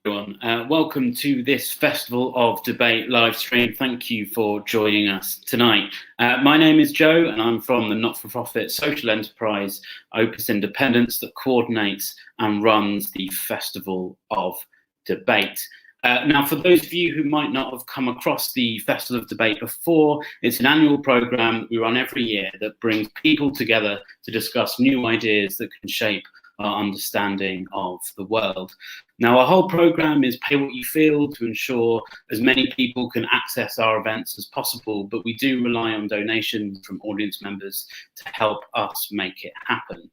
Everyone. Welcome to this Festival of Debate live stream. Thank you for joining us tonight. My name is Joe and I'm from the not-for-profit social enterprise Opus Independence that coordinates and runs the Festival of Debate. Now, for those of you who might not have come across the Festival of Debate before, it's an annual programme that we run every year that brings people together to discuss new ideas that can shape our understanding of the world. Now, our whole programme is pay what you feel to ensure as many people can access our events as possible, but we do rely on donations from audience members to help us make it happen.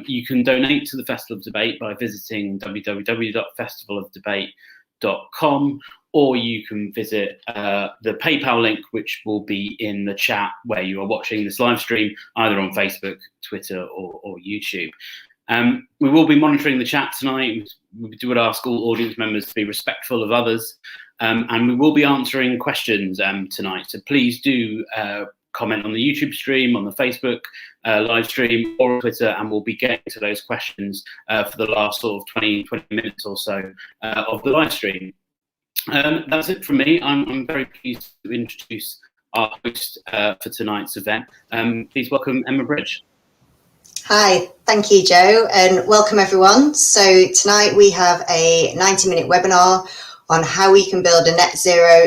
You can donate to the Festival of Debate by visiting www.festivalofdebate.com, or you can visit the PayPal link, which will be in the chat where you are watching this live stream, either on Facebook, Twitter, or YouTube. We will be monitoring the chat tonight. We would ask all audience members to be respectful of others, and we will be answering questions tonight. So please do comment on the YouTube stream, on the Facebook live stream, or on Twitter, and we'll be getting to those questions for the last sort of 20 minutes or so of the live stream. That's it from me. I'm very pleased to introduce our host for tonight's event. Please welcome Emma Bridge. Hi, thank you, Joe, and welcome everyone. So tonight we have a 90-minute webinar on how we can build a net zero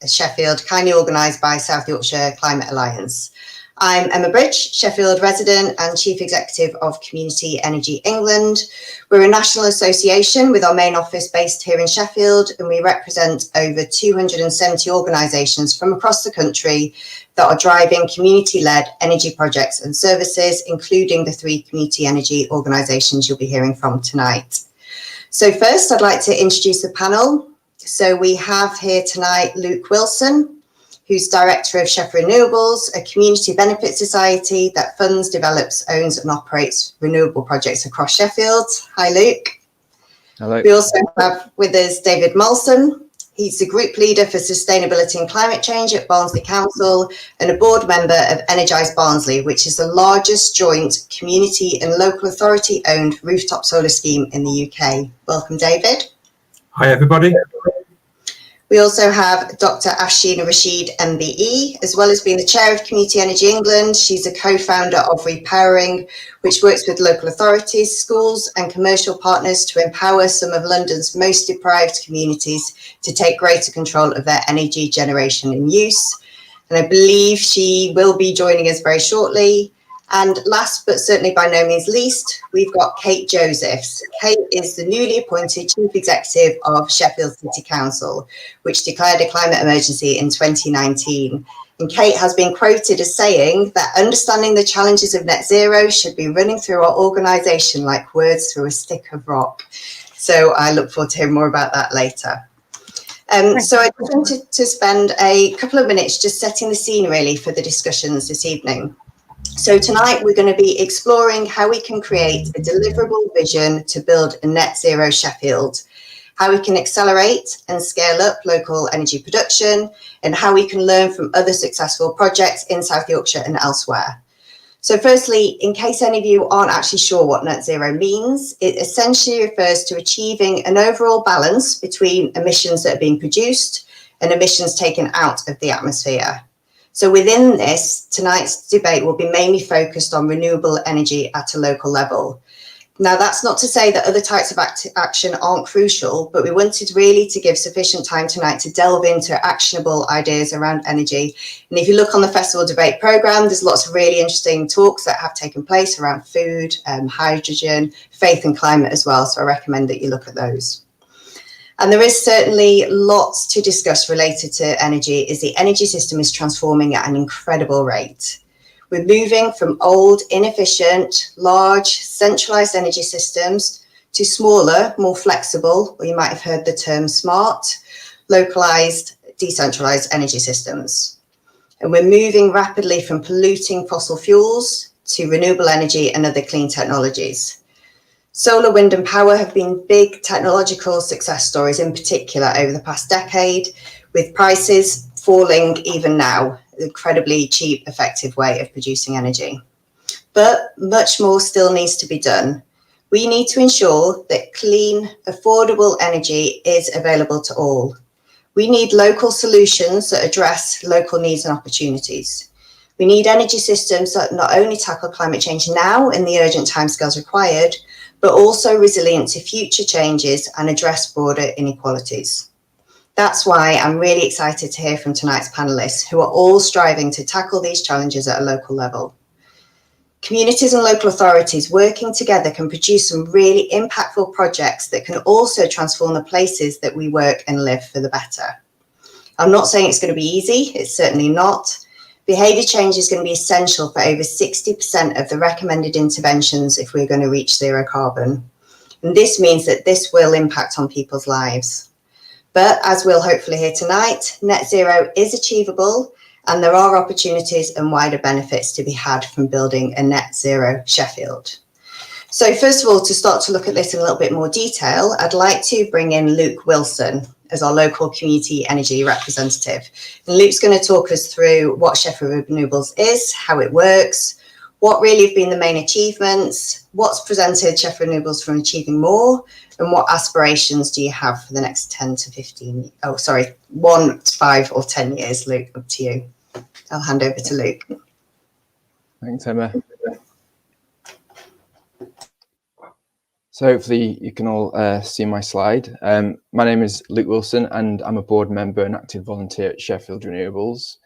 Sheffield, kindly organised by South Yorkshire Climate Alliance. I'm Emma Bridge, Sheffield resident and Chief Executive of Community Energy England. We're a national association with our main office based here in Sheffield, and we represent over 270 organisations from across the country that are driving community-led energy projects and services, including the 3 community energy organisations you'll be hearing from tonight. So first, I'd like to introduce the panel. So we have here tonight Luke Wilson, who's Director of Sheffield Renewables, a community benefit society that funds, develops, owns and operates renewable projects across Sheffield. Hi, Luke. Hello. We also have with us David Molson. He's the Group Leader for Sustainability and Climate Change at Barnsley Council and a board member of Energised Barnsley, which is the largest joint community and local authority owned rooftop solar scheme in the UK. Welcome, David. Hi, everybody. We also have Dr. Ashina Rashid, MBE, as well as being the Chair of Community Energy England. She's a co-founder of Repowering, which works with local authorities, schools and commercial partners to empower some of London's most deprived communities to take greater control of their energy generation and use. And I believe she will be joining us very shortly. And last but certainly by no means least, we've got Kate Josephs. Kate is the newly appointed Chief Executive of Sheffield City Council, which declared a climate emergency in 2019. And Kate has been quoted as saying that understanding the challenges of net zero should be running through our organisation like words through a stick of rock. So I look forward to hearing more about that later. So I wanted to spend a couple of minutes just setting the scene really for the discussions this evening. So tonight we're going to be exploring how we can create a deliverable vision to build a net zero Sheffield, how we can accelerate and scale up local energy production, and how we can learn from other successful projects in South Yorkshire and elsewhere. So firstly, in case any of you aren't actually sure what net zero means, it essentially refers to achieving an overall balance between emissions that are being produced and emissions taken out of the atmosphere. So within this, tonight's debate will be mainly focused on renewable energy at a local level. Now, that's not to say that other types of action aren't crucial, but we wanted really to give sufficient time tonight to delve into actionable ideas around energy. And if you look on the Festival Debate programme, there's lots of really interesting talks that have taken place around food, hydrogen, faith and climate as well. So I recommend that you look at those. And there is certainly lots to discuss related to energy, as the energy system is transforming at an incredible rate. We're moving from old, inefficient, large, centralised energy systems to smaller, more flexible, or you might have heard the term smart, localised, decentralised energy systems. And we're moving rapidly from polluting fossil fuels to renewable energy and other clean technologies. Solar, wind and power have been big technological success stories in particular over the past decade, with prices falling even now, an incredibly cheap, effective way of producing energy. But much more still needs to be done. We need to ensure that clean, affordable energy is available to all. We need local solutions that address local needs and opportunities. We need energy systems that not only tackle climate change now in the urgent timescales required, but also resilient to future changes and address broader inequalities. That's why I'm really excited to hear from tonight's panelists, who are all striving to tackle these challenges at a local level. Communities and local authorities working together can produce some really impactful projects that can also transform the places that we work and live for the better. I'm not saying it's going to be easy, it's certainly not. Behaviour change is going to be essential for over 60% of the recommended interventions if we're going to reach zero carbon. And this means that this will impact on people's lives. But as we'll hopefully hear tonight, net zero is achievable, and there are opportunities and wider benefits to be had from building a net zero Sheffield. So first of all, to start to look at this in a little bit more detail, I'd like to bring in Luke Wilson as our local community energy representative. And Luke's going to talk us through what Sheffield Renewables is, how it works, what really have been the main achievements, what's prevented Sheffield Renewables from achieving more, and what aspirations do you have for the next 1 to 5 or 10 years, Luke, up to you. I'll hand over to Luke. Thanks, Emma. So hopefully you can all see my slide. My name is Luke Wilson and I'm a board member and active volunteer at Sheffield Renewables.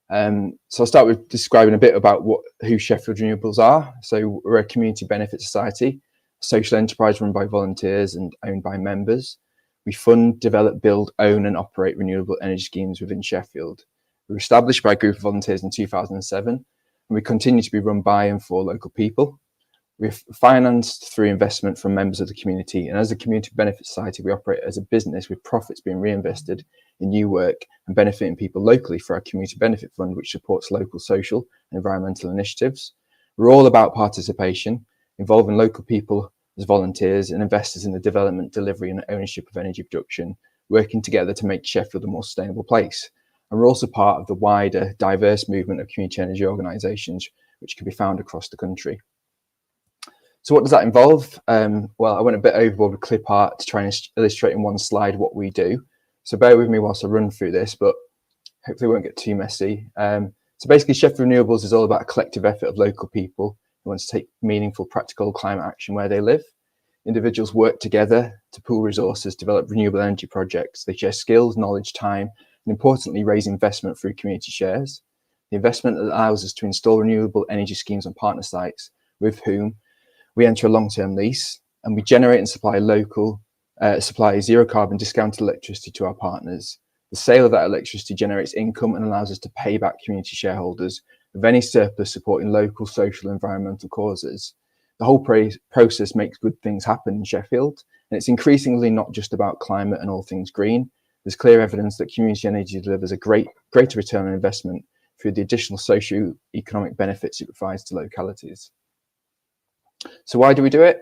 So I'll start with describing a bit about who Sheffield Renewables are. So we're a community benefit society, a social enterprise run by volunteers and owned by members. We fund, develop, build, own and operate renewable energy schemes within Sheffield. We were established by a group of volunteers in 2007 and we continue to be run by and for local people. We're financed through investment from members of the community, and as a community benefit society, we operate as a business with profits being reinvested in new work and benefiting people locally for our community benefit fund, which supports local social and environmental initiatives. We're all about participation, involving local people as volunteers and investors in the development, delivery and ownership of energy production, working together to make Sheffield a more sustainable place. And we're also part of the wider, diverse movement of community energy organisations, which can be found across the country. So what does that involve? Well, I went a bit overboard with clip art to try and illustrate in one slide what we do. So bear with me whilst I run through this, but hopefully it won't get too messy. So basically Sheffield Renewables is all about a collective effort of local people who want to take meaningful, practical climate action where they live. Individuals work together to pool resources, develop renewable energy projects. They share skills, knowledge, time, and importantly, raise investment through community shares. The investment allows us to install renewable energy schemes on partner sites with whom we enter a long-term lease, and we generate and supply zero carbon discounted electricity to our partners. The sale of that electricity generates income and allows us to pay back community shareholders with any surplus supporting local, social, and environmental causes. The whole process makes good things happen in Sheffield, and it's increasingly not just about climate and all things green. There's clear evidence that community energy delivers a greater return on investment through the additional socio-economic benefits it provides to localities. So why do we do it?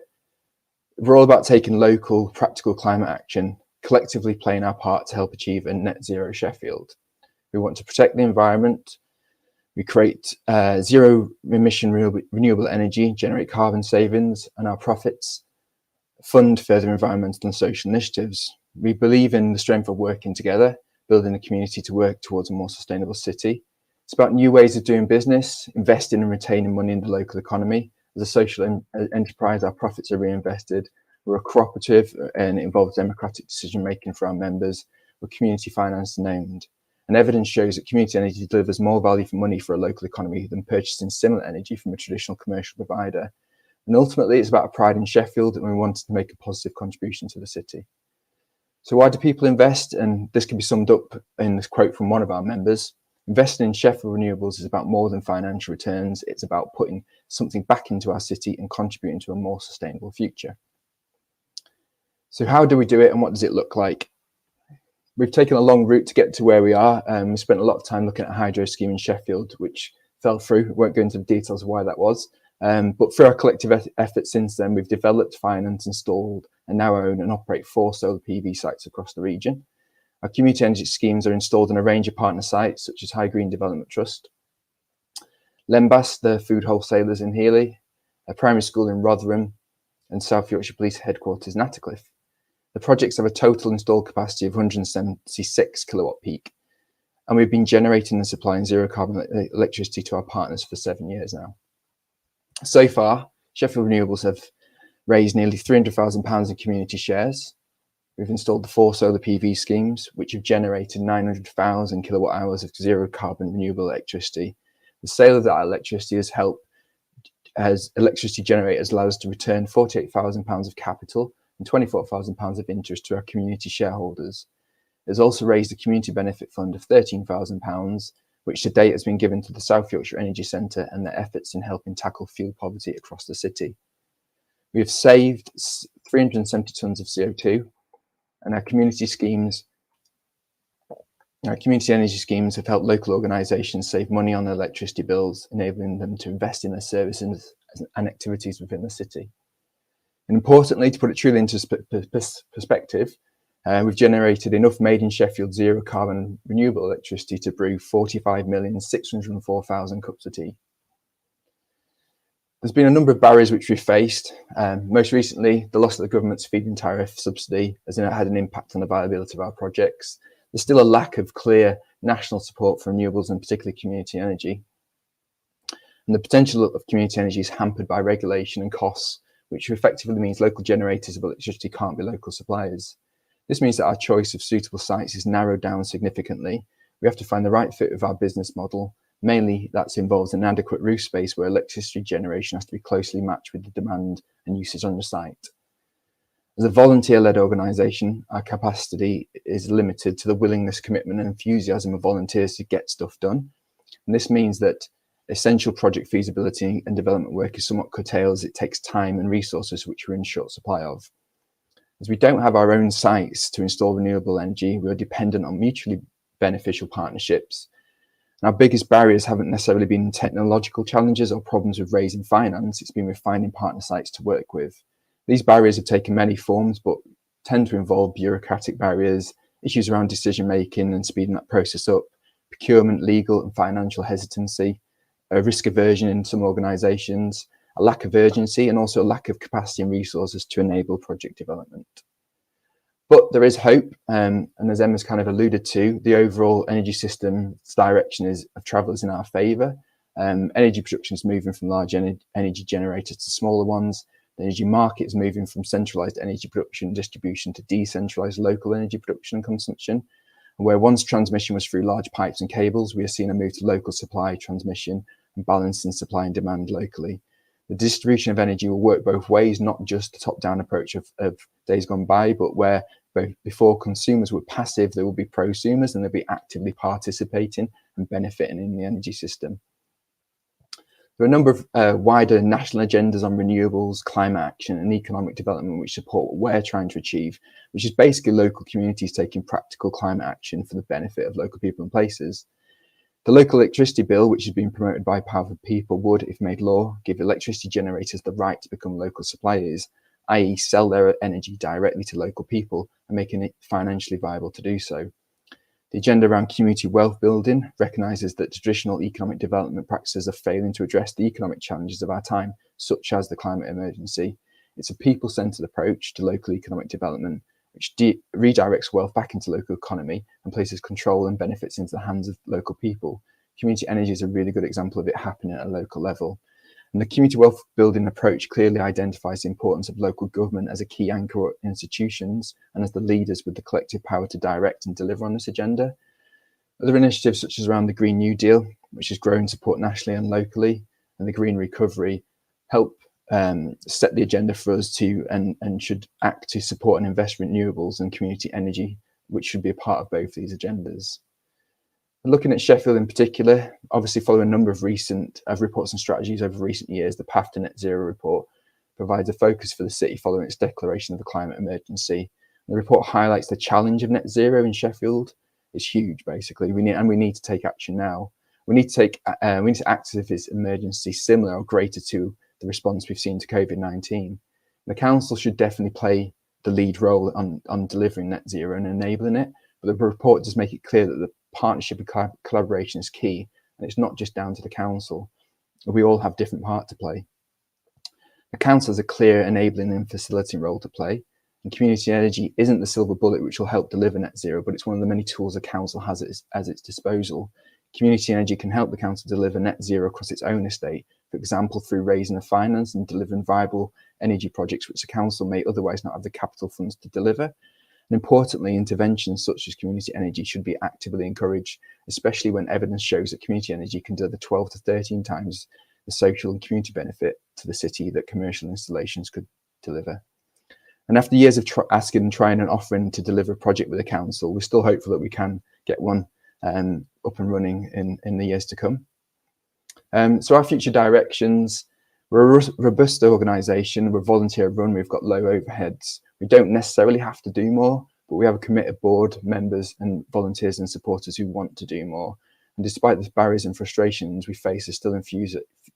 We're all about taking local, practical climate action, collectively playing our part to help achieve a net zero Sheffield. We want to protect the environment. We create zero emission renewable energy, generate carbon savings, and our profits fund further environmental and social initiatives. We believe in the strength of working together, building a community to work towards a more sustainable city. It's about new ways of doing business, investing and retaining money in the local economy. As a social enterprise, our profits are reinvested. We're a cooperative and it involves democratic decision making for our members. We're community financed and owned. And evidence shows that community energy delivers more value for money for a local economy than purchasing similar energy from a traditional commercial provider. And ultimately, it's about a pride in Sheffield and we wanted to make a positive contribution to the city. So why do people invest? And this can be summed up in this quote from one of our members. Investing in Sheffield Renewables is about more than financial returns. It's about putting something back into our city and contributing to a more sustainable future. So how do we do it and what does it look like? We've taken a long route to get to where we are. We spent a lot of time looking at a hydro scheme in Sheffield, which fell through. We won't go into the details of why that was. But through our collective effort since then, we've developed, financed, installed, and now own and operate 4 solar PV sites across the region. Our community energy schemes are installed on a range of partner sites, such as High Green Development Trust, Lembas, the food wholesalers in Healy, a primary school in Rotherham, and South Yorkshire Police Headquarters in Attercliffe. The projects have a total installed capacity of 176 kilowatt peak, and we've been generating and supplying zero carbon electricity to our partners for 7 years now. So far, Sheffield Renewables have raised nearly £300,000 in community shares. We've installed the 4 solar PV schemes, which have generated 900,000 kilowatt hours of zero carbon renewable electricity. The sale of that electricity has helped as electricity generators allow us to return £48,000 of capital and £24,000 of interest to our community shareholders. It has also raised a community benefit fund of £13,000, which to date has been given to the South Yorkshire Energy Centre and their efforts in helping tackle fuel poverty across the city. We have saved 370 tonnes of CO2, and our community energy schemes have helped local organisations save money on their electricity bills, enabling them to invest in their services and activities within the city. And importantly, to put it truly into perspective, we've generated enough made in Sheffield zero carbon renewable electricity to brew 45,604,000 cups of tea. There's been a number of barriers which we've faced. Most recently, the loss of the government's feed-in tariff subsidy has had an impact on the viability of our projects. There's still a lack of clear national support for renewables and particularly community energy. And the potential of community energy is hampered by regulation and costs, which effectively means local generators of electricity can't be local suppliers. This means that our choice of suitable sites is narrowed down significantly. We have to find the right fit with our business model. Mainly, that involves an adequate roof space where electricity generation has to be closely matched with the demand and usage on the site. As a volunteer-led organisation, our capacity is limited to the willingness, commitment and enthusiasm of volunteers to get stuff done. And this means that essential project feasibility and development work is somewhat curtailed as it takes time and resources which we're in short supply of. As we don't have our own sites to install renewable energy, we are dependent on mutually beneficial partnerships. And our biggest barriers haven't necessarily been technological challenges or problems with raising finance, it's been with finding partner sites to work with. These barriers have taken many forms, but tend to involve bureaucratic barriers, issues around decision making and speeding that process up, procurement, legal and financial hesitancy, a risk aversion in some organisations, a lack of urgency and also a lack of capacity and resources to enable project development. But there is hope, and as Emma's kind of alluded to, the overall energy system's direction of travel is in our favour. Energy production is moving from large energy generators to smaller ones. The energy market is moving from centralised energy production and distribution to decentralised local energy production and consumption. And where once transmission was through large pipes and cables, we are seeing a move to local supply, transmission and balancing supply and demand locally. The distribution of energy will work both ways, not just the top-down approach of days gone by, but where before consumers were passive, they will be prosumers and they'll be actively participating and benefiting in the energy system. There are a number of wider national agendas on renewables, climate action and economic development which support what we're trying to achieve, which is basically local communities taking practical climate action for the benefit of local people and places. The local electricity bill, which has been promoted by powerful people, would, if made law, give electricity generators the right to become local suppliers, i.e. sell their energy directly to local people and making it financially viable to do so. The agenda around community wealth building recognises that traditional economic development practices are failing to address the economic challenges of our time, such as the climate emergency. It's a people-centred approach to local economic development, which redirects wealth back into local economy and places control and benefits into the hands of local people. Community energy is a really good example of it happening at a local level. And the community wealth building approach clearly identifies the importance of local government as a key anchor institutions and as the leaders with the collective power to direct and deliver on this agenda. Other initiatives such as around the Green New Deal, which has grown support nationally and locally, and the Green Recovery help set the agenda for us to and should act to support and invest in renewables and community energy, which should be a part of both these agendas. Looking at Sheffield in particular, obviously following a number of recent reports and strategies over recent years, the Path to Net Zero report provides a focus for the city following its declaration of the climate emergency. The report highlights the challenge of net zero in Sheffield. It's huge, basically. We need to take action now. We need to act as if it's emergency similar or greater to the response we've seen to COVID-19. The council should definitely play the lead role on delivering net zero and enabling it, but the report does make it clear that the partnership and collaboration is key, and it's not just down to the council. We all have different part to play. A council has a clear enabling and facilitating role to play. And community energy isn't the silver bullet which will help deliver net zero, but it's one of the many tools a council has at its disposal. Community energy can help the council deliver net zero across its own estate, for example, through raising the finance and delivering viable energy projects which the council may otherwise not have the capital funds to deliver. And importantly, interventions such as community energy should be actively encouraged, especially when evidence shows that community energy can deliver 12 to 13 times the social and community benefit to the city that commercial installations could deliver. And after years of asking and trying and offering to deliver a project with the council, we're still hopeful that we can get one up and running in the years to come. So our future directions: we're a robust organisation, we're volunteer run, we've got low overheads. We don't necessarily have to do more, but we have a committed board, members and volunteers and supporters who want to do more. And despite the barriers and frustrations we face, there's still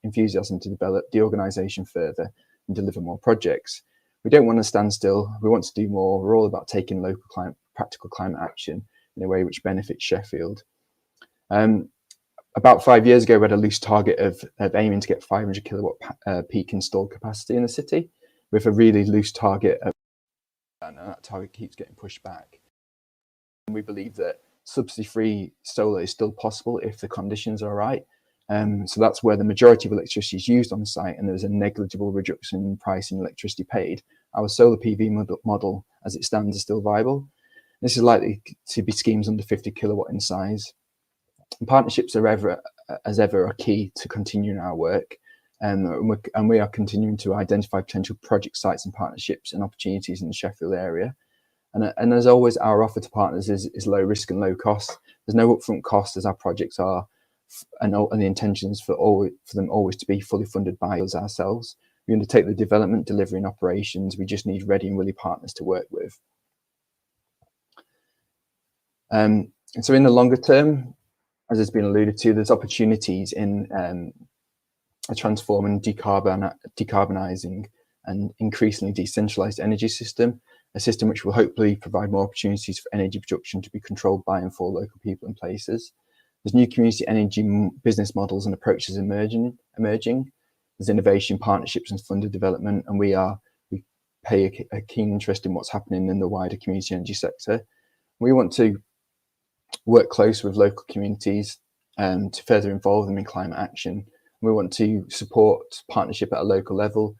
enthusiasm to develop the organisation further and deliver more projects. We don't want to stand still, we want to do more. We're all about taking practical climate action in a way which benefits Sheffield. About 5 years ago, we had a loose target of aiming to get 500 kilowatt peak installed capacity in the city, with a really loose target and that target keeps getting pushed back. And we believe that subsidy-free solar is still possible if the conditions are right. So that's where the majority of electricity is used on site and there's a negligible reduction in price in electricity paid. Our solar PV model as it stands is still viable. This is likely to be schemes under 50 kilowatt in size. And partnerships are as ever key to continuing our work. And we are continuing to identify potential project sites and partnerships and opportunities in the Sheffield area. And as always, our offer to partners is low risk and low cost. There's no upfront cost as our projects are, and the intention is for them always to be fully funded by us ourselves. We undertake the development, delivery and operations. We just need ready and willing partners to work with. And so in the longer term, as has been alluded to, there's opportunities in a transforming, decarbonising and increasingly decentralised energy system, a system which will hopefully provide more opportunities for energy production to be controlled by and for local people and places. There's new community energy business models and approaches emerging. There's innovation, partnerships and funded development, and we pay a keen interest in what's happening in the wider community energy sector. We want to work close with local communities to further involve them in climate action. We want to support partnership at a local level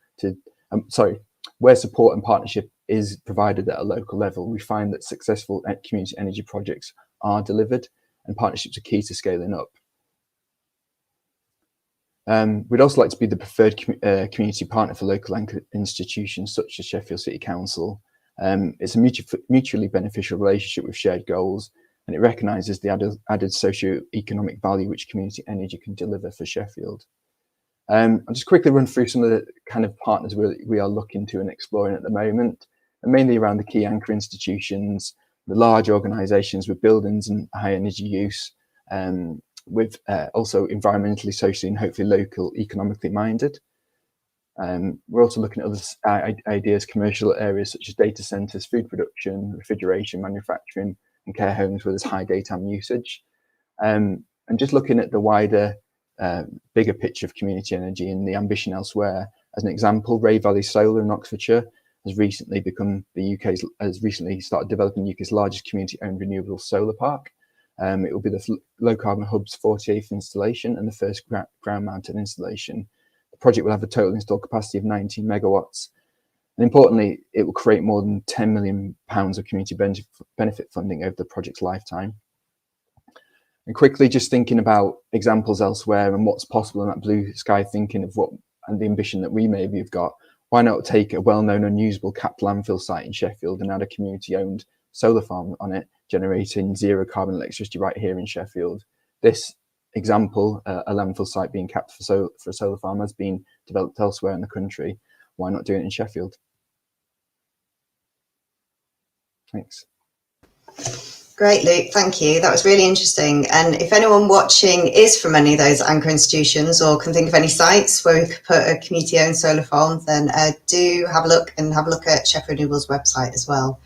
where support and partnership is provided at a local level. We find that successful community energy projects are delivered and partnerships are key to scaling up. We'd also like to be the preferred community partner for local institutions such as Sheffield City Council. It's a mutually beneficial relationship with shared goals, and it recognises the added socio-economic value which community energy can deliver for Sheffield. I'll just quickly run through some of the kind of partners we are looking to and exploring at the moment, and mainly around the key anchor institutions, the large organisations with buildings and high energy use, with also environmentally, socially and hopefully local economically minded. We're also looking at other ideas, commercial areas such as data centres, food production, refrigeration, manufacturing and care homes where there's high daytime usage. And just looking at the wider, bigger picture of community energy and the ambition elsewhere. As an example, Ray Valley Solar in Oxfordshire has recently started developing the UK's largest community-owned renewable solar park. It will be the Low Carbon Hub's 48th installation and the first ground-mounted installation. The project will have a total installed capacity of 19 megawatts. And importantly, it will create more than £10 million of community benefit funding over the project's lifetime. And quickly, just thinking about examples elsewhere and what's possible in that blue sky thinking of and the ambition that we maybe have got, why not take a well-known unusable capped landfill site in Sheffield and add a community-owned solar farm on it, generating zero carbon electricity right here in Sheffield. This example, a landfill site being capped for a solar farm, has been developed elsewhere in the country. Why not do it in Sheffield? Thanks. Great, Luke, thank you. That was really interesting. And if anyone watching is from any of those anchor institutions or can think of any sites where we could put a community-owned solar farm, then do have a look at Sheffield Renewables website as well.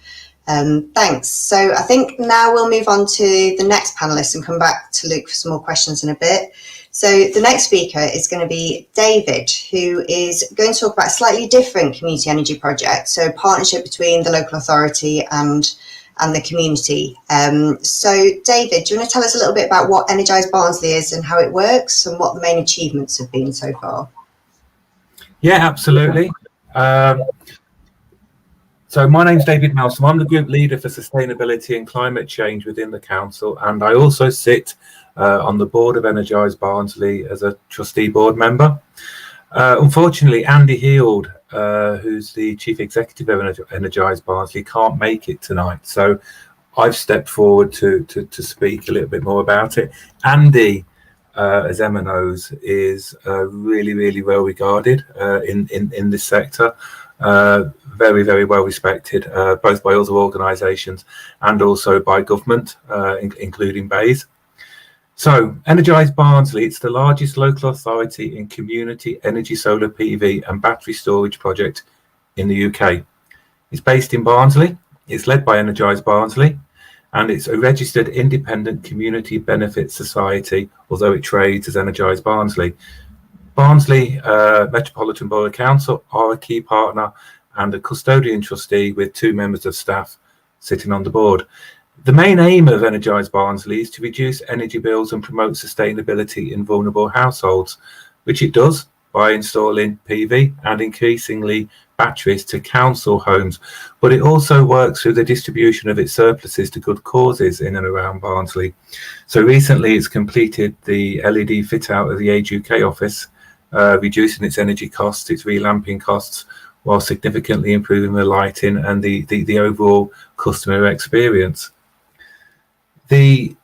Thanks. So I think now we'll move on to the next panelist and come back to Luke for some more questions in a bit. So the next speaker is going to be David, who is going to talk about a slightly different community energy project, so partnership between the local authority and the community. So David, do you want to tell us a little bit about what Energised Barnsley is and how it works and what the main achievements have been so far? Yeah, absolutely. So my name's David Malsom. I'm the group leader for sustainability and climate change within the council, and I also sit on the board of Energised Barnsley as a trustee board member. Unfortunately, Andy Heald, who's the chief executive of Energised Barnsley, can't make it tonight, so I've stepped forward to speak a little bit more about it. Andy, as Emma knows, is really well regarded in this sector. Very well respected, both by other organisations and also by government, including BEIS. So, Energised Barnsley, it's the largest local authority in community energy solar PV and battery storage project in the UK. It's based in Barnsley, it's led by Energised Barnsley, and it's a registered independent community benefit society, although it trades as Energised Barnsley. Barnsley Metropolitan Borough Council are a key partner and a custodian trustee with 2 members of staff sitting on the board. The main aim of Energised Barnsley is to reduce energy bills and promote sustainability in vulnerable households, which it does by installing PV and increasingly batteries to council homes. But it also works through the distribution of its surpluses to good causes in and around Barnsley. So recently it's completed the LED fit out of the Age UK office, reducing its energy costs, its relamping costs, while significantly improving the lighting and the overall customer experience. The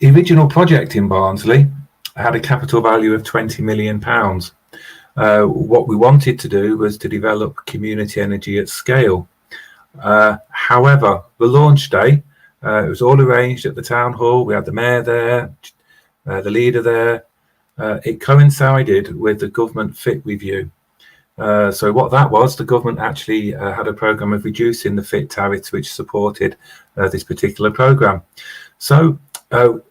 original project in Barnsley had a capital value of £20 million. What we wanted to do was to develop community energy at scale. However, the launch day, it was all arranged at the town hall. We had the mayor there, the leader there. It coincided with the government fit review. So what that was, the government actually had a programme of reducing the fit tariffs which supported this particular programme. So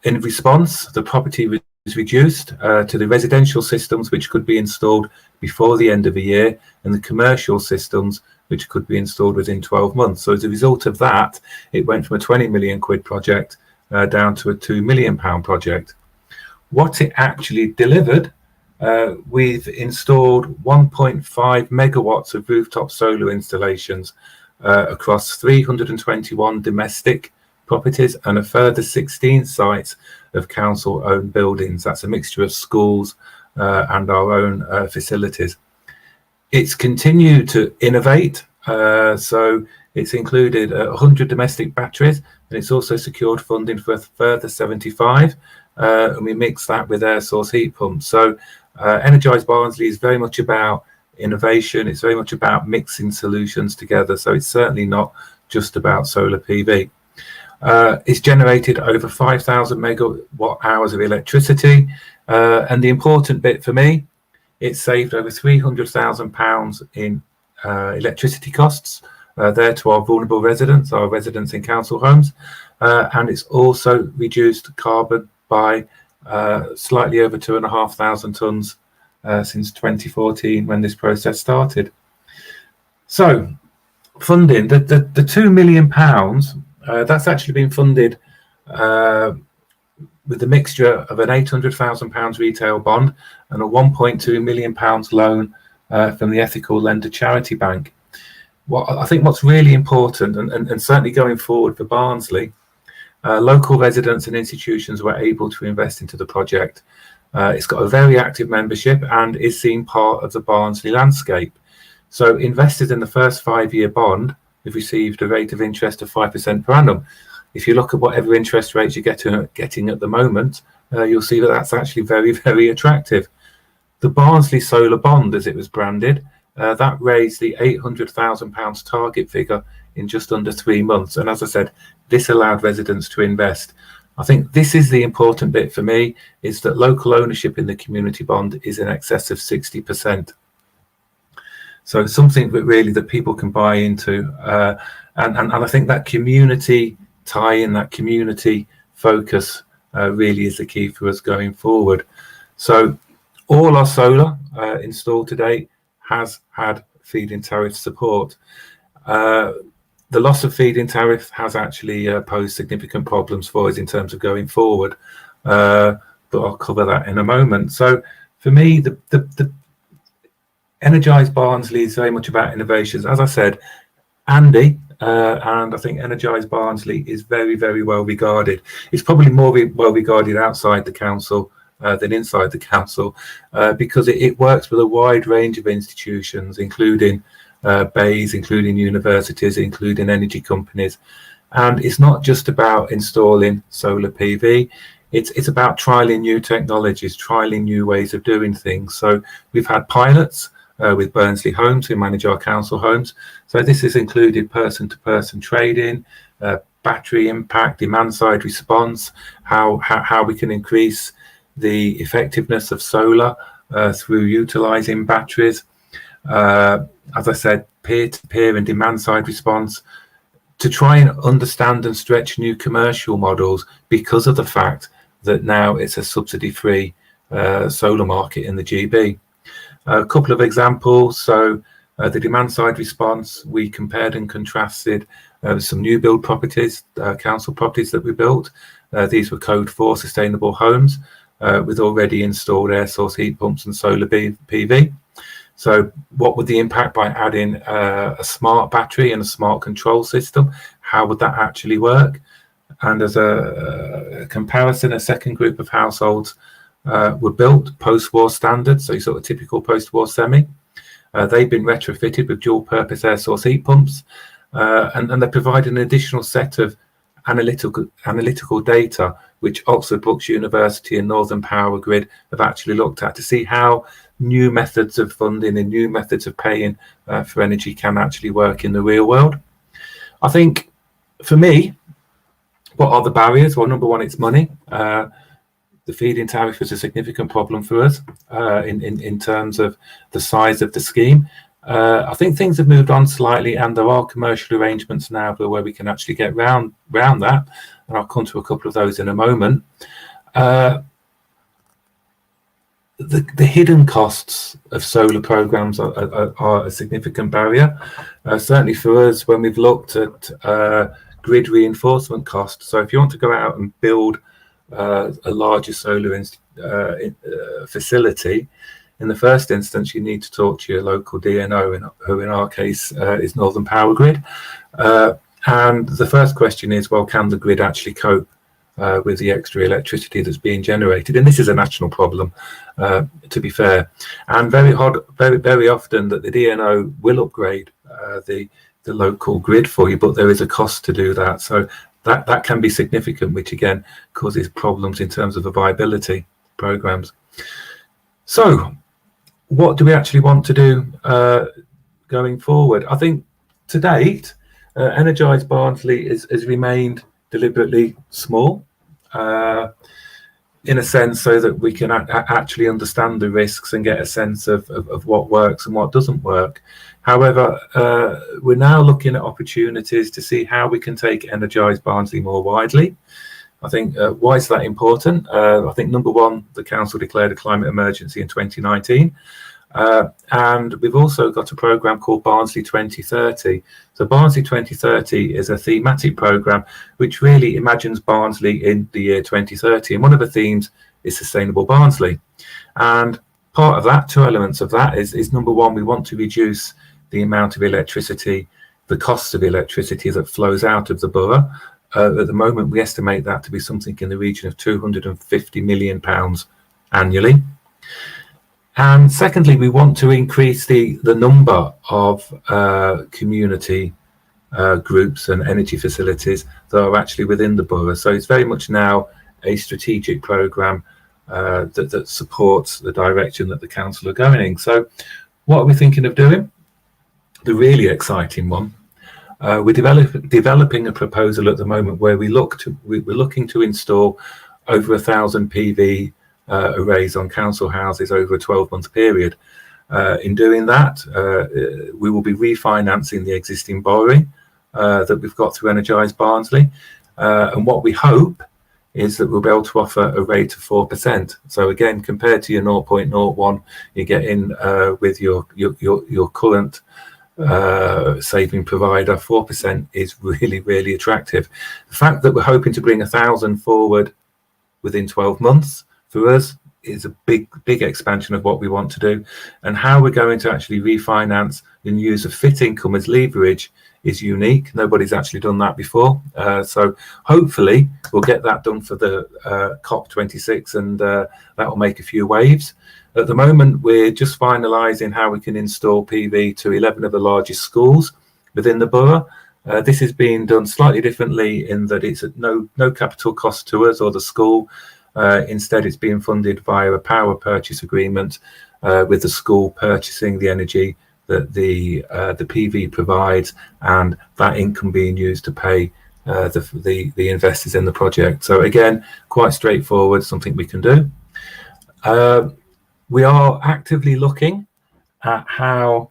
in response, the property was reduced to the residential systems which could be installed before the end of the year and the commercial systems which could be installed within 12 months. So as a result of that, it went from a 20 million quid project down to a £2 million project. What it actually delivered, we've installed 1.5 megawatts of rooftop solar installations across 321 domestic properties and a further 16 sites of council-owned buildings. That's a mixture of schools and our own facilities. It's continued to innovate, so it's included 100 domestic batteries, and it's also secured funding for a further 75, and we mix that with air source heat pumps. So Energised Barnsley is very much about innovation. It's very much about mixing solutions together. So it's certainly not just about solar PV. It's generated over 5,000 megawatt hours of electricity. And the important bit for me, it's saved over £300,000 in electricity costs there to our vulnerable residents, our residents in council homes. And it's also reduced carbon by slightly over 2,500 tonnes since 2014 when this process started. So funding, the £2 million, that's actually been funded with the mixture of an £800,000 retail bond and a £1.2 million loan from the Ethical Lender Charity Bank. I think what's really important, and certainly going forward for Barnsley, local residents and institutions were able to invest into the project. It's got a very active membership and is seen part of the Barnsley landscape. So investors in the first 5-year bond have received a rate of interest of 5% per annum. If you look at whatever interest rates you're getting at the moment, you'll see that that's actually very attractive. The Barnsley Solar Bond, as it was branded, that raised the £800,000 target figure in just under 3 months. And as I said, this allowed residents to invest. I think this is the important bit for me, is that local ownership in the community bond is in excess of 60%. So something that really that people can buy into, and I think that community tie-in, that community focus really is the key for us going forward. So all our solar installed to date has had feed-in tariff support. The loss of feed-in tariff has actually posed significant problems for us in terms of going forward, but I'll cover that in a moment. So for me, the Energised Barnsley is very much about innovations. As I said, Andy, and I think Energised Barnsley is very, very well regarded. It's probably more well regarded outside the council than inside the council, because it works with a wide range of institutions, including BEIS, including universities, including energy companies. And it's not just about installing solar PV, it's about trialing new technologies, trialing new ways of doing things. So we've had pilots with Barnsley Homes, who manage our council homes. So this has included person-to-person trading, battery impact, demand-side response, how we can increase the effectiveness of solar through utilising batteries. As I said, peer-to-peer and demand-side response, to try and understand and stretch new commercial models, because of the fact that now it's a subsidy-free solar market in the GB. A couple of examples. So the demand-side response, we compared and contrasted some new build properties, council properties that we built. These were Code 4 sustainable homes with already installed air source heat pumps and solar PV. So what would the impact by adding a smart battery and a smart control system? How would that actually work? And as a comparison, a second group of households were built post-war standards, so sort of typical post-war semi. They've been retrofitted with dual-purpose air source heat pumps, and they provide an additional set of analytical data, which Oxford Brookes University and Northern Power Grid have actually looked at to see how new methods of funding and new methods of paying for energy can actually work in the real world. I think, for me, what are the barriers? Well, number one, it's money. The feed-in tariff is a significant problem for us in terms of the size of the scheme. I think things have moved on slightly, and there are commercial arrangements now where we can actually get round that, and I'll come to a couple of those in a moment. The hidden costs of solar programs are a significant barrier. Certainly for us, when we've looked at grid reinforcement costs. So if you want to go out and build a larger solar facility, in the first instance, you need to talk to your local DNO, who in our case is Northern Power Grid. And the first question is, well, can the grid actually cope with the extra electricity that's being generated? And this is a national problem, to be fair. And very often that the DNO will upgrade the local grid for you, but there is a cost to do that. So that can be significant, which again causes problems in terms of the viability programs. So what do we actually want to do going forward? I think to date, Energised Barnsley has remained deliberately small, in a sense, so that we can actually understand the risks and get a sense of what works and what doesn't work. However, we're now looking at opportunities to see how we can take Energised Barnsley more widely. I think why is that important? I think number one, the council declared a climate emergency in 2019. And we've also got a programme called Barnsley 2030. So Barnsley 2030 is a thematic programme which really imagines Barnsley in the year 2030. And one of the themes is sustainable Barnsley. And part of that, two elements of that is number one, we want to reduce the amount of electricity, the cost of electricity that flows out of the borough. At the moment, we estimate that to be something in the region of £250 million annually. And secondly, we want to increase the number of community groups and energy facilities that are actually within the borough. So it's very much now a strategic programme that supports the direction that the council are going in. So what are we thinking of doing? The really exciting one. We're developing a proposal at the moment where we're looking to install over 1,000 PV arrays on council houses over a 12-month period. In doing that, we will be refinancing the existing borrowing that we've got through Energised Barnsley. And what we hope is that we'll be able to offer a rate of 4%. So again, compared to your 0.01 you get in with your current saving provider, 4% is really, really attractive. The fact that we're hoping to bring 1,000 forward within 12 months for us is a big expansion of what we want to do, and how we're going to actually refinance and use a fit income as leverage is unique. Nobody's actually done that before, so hopefully we'll get that done for the COP26, and that will make a few waves. At the moment, we're just finalising how we can install PV to 11 of the largest schools within the borough. This is being done slightly differently in that it's at no capital cost to us or the school. Instead, it's being funded via a power purchase agreement with the school purchasing the energy that the PV provides, and that income being used to pay the investors in the project. So again, quite straightforward, something we can do. We are actively looking at how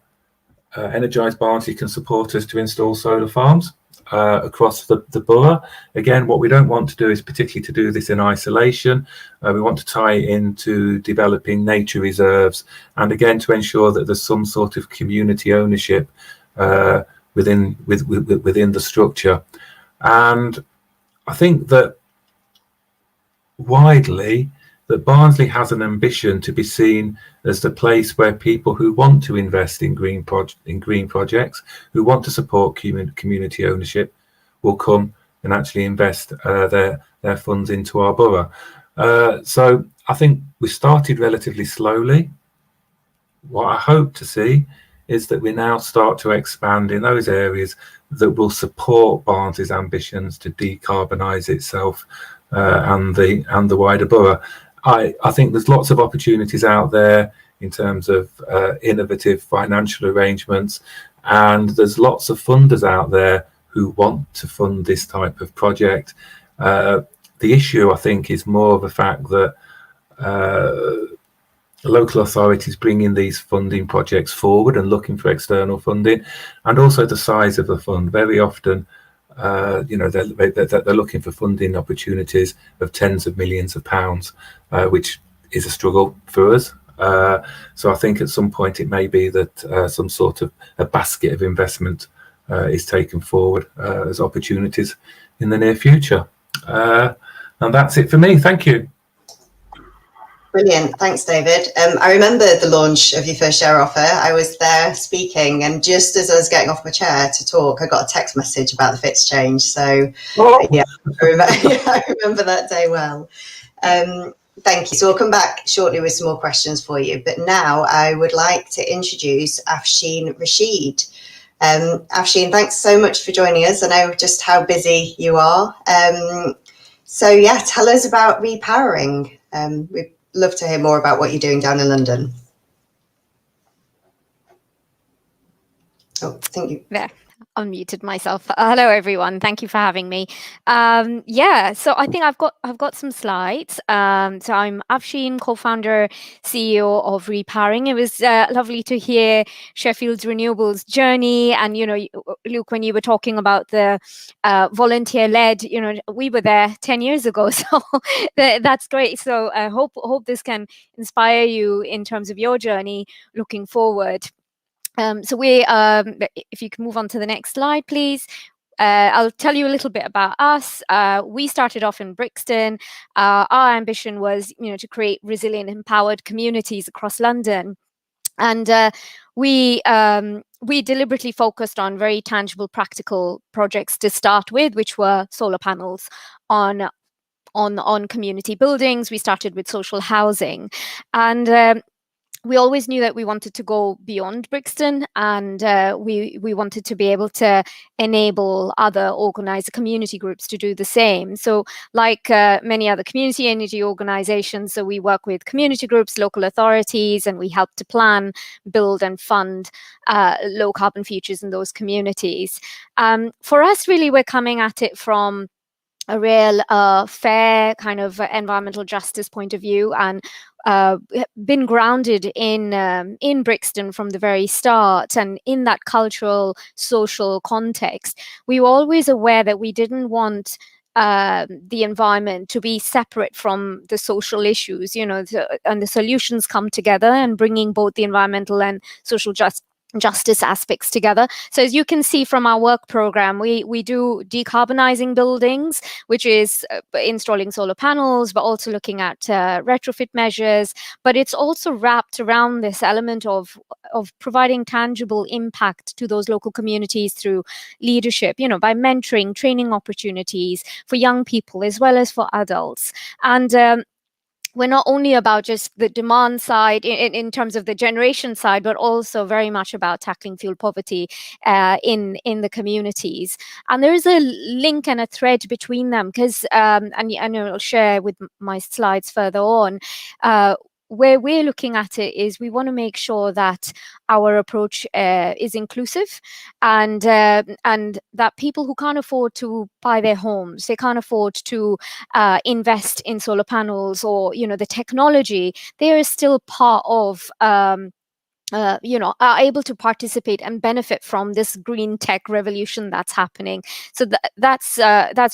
Energised Barnsley can support us to install solar farms across the borough. Again, what we don't want to do is particularly to do this in isolation. We want to tie into developing nature reserves, and again to ensure that there's some sort of community ownership within the structure. And I think that widely that Barnsley has an ambition to be seen as the place where people who want to invest in green projects, who want to support community ownership, will come and actually invest their funds into our borough. So I think we started relatively slowly. What I hope to see is that we now start to expand in those areas that will support Barnsley's ambitions to decarbonise itself and the wider borough. I think there's lots of opportunities out there in terms of innovative financial arrangements, and there's lots of funders out there who want to fund this type of project. The issue, I think, is more of the fact that local authorities bringing these funding projects forward and looking for external funding, and also the size of the fund. Very often, they're looking for funding opportunities of tens of millions of pounds, which is a struggle for us. So I think at some point it may be that some sort of a basket of investment is taken forward as opportunities in the near future. And that's it for me. Thank you. Brilliant. Thanks, David. I remember the launch of your first share offer. I was there speaking, and just as I was getting off my chair to talk, I got a text message about the FITS change. So yeah, I remember that day well. Thank you. So we'll come back shortly with some more questions for you. But now I would like to introduce Afshin Rashid. Afshin, thanks so much for joining us. I know just how busy you are. So yeah, tell us about Repowering. We'd love to hear more about what you're doing down in London. Oh, thank you. There, unmuted myself. Hello, everyone. Thank you for having me. Yeah, so I think I've got some slides. So I'm Afshin, co-founder, CEO of Repowering. It was lovely to hear Sheffield Renewables' journey, and Luke, when you were talking about the volunteer-led, we were there 10 years ago, so that's great. So I hope this can inspire you in terms of your journey looking forward. So we, if you can move on to the next slide, please. I'll tell you a little bit about us. We started off in Brixton. Our ambition was, to create resilient, empowered communities across London, and we deliberately focused on very tangible, practical projects to start with, which were solar panels on community buildings. We started with social housing, and we always knew that we wanted to go beyond Brixton, and we wanted to be able to enable other organised community groups to do the same. So like many other community energy organisations, so we work with community groups, local authorities, and we help to plan, build and fund low carbon futures in those communities. For us, really, we're coming at it from a real fair kind of environmental justice point of view, and been grounded in Brixton from the very start, and in that cultural, social context, we were always aware that we didn't want the environment to be separate from the social issues, and the solutions come together, and bringing both the environmental and social justice aspects together. So as you can see from our work program, we do decarbonizing buildings, which is installing solar panels, but also looking at retrofit measures. But it's also wrapped around this element of providing tangible impact to those local communities through leadership, by mentoring, training opportunities for young people as well as for adults. And we're not only about just the demand side in terms of the generation side, but also very much about tackling fuel poverty in the communities. And there is a link and a thread between them, because, and I'll share with my slides further on, where we're looking at it is we want to make sure that our approach is inclusive, and that people who can't afford to buy their homes, they can't afford to invest in solar panels or the technology, they are still part of are able to participate and benefit from this green tech revolution that's happening. So that's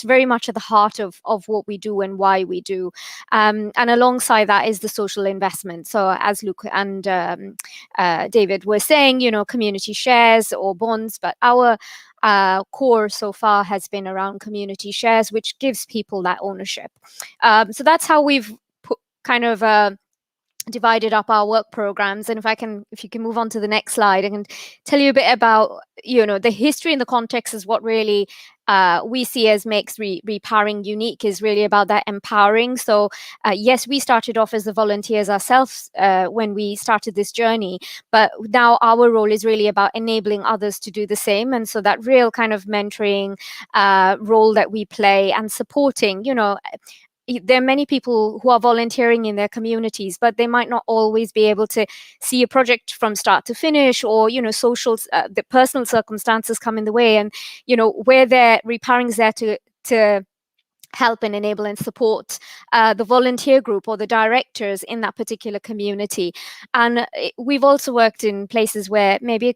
very much at the heart of what we do and why we do. And alongside that is the social investment. So as Luke and David were saying, community shares or bonds, but our core so far has been around community shares, which gives people that ownership. So that's how we've kind of divided up our work programs. And if you can move on to the next slide, I can tell you a bit about the history and the context is what really we see as makes Repowering unique, is really about that empowering. So yes, we started off as the volunteers ourselves when we started this journey, but now our role is really about enabling others to do the same. And so that real kind of mentoring role that we play and supporting, there are many people who are volunteering in their communities, but they might not always be able to see a project from start to finish, or social, the personal circumstances come in the way, and where Repowering is there to help and enable and support the volunteer group or the directors in that particular community. And we've also worked in places where maybe a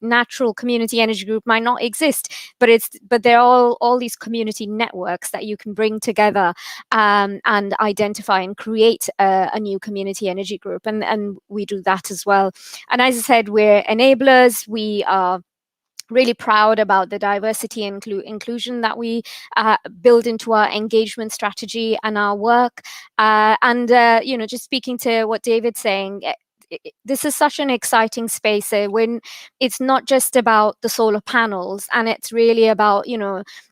natural community energy group might not exist, but there are all these community networks that you can bring together and identify and create a new community energy group, and we do that as well. And as I said, we're enablers. We are really proud about the diversity and inclusion that we build into our engagement strategy and our work. Just speaking to what David's saying, this is such an exciting space when it's not just about the solar panels, and it's really about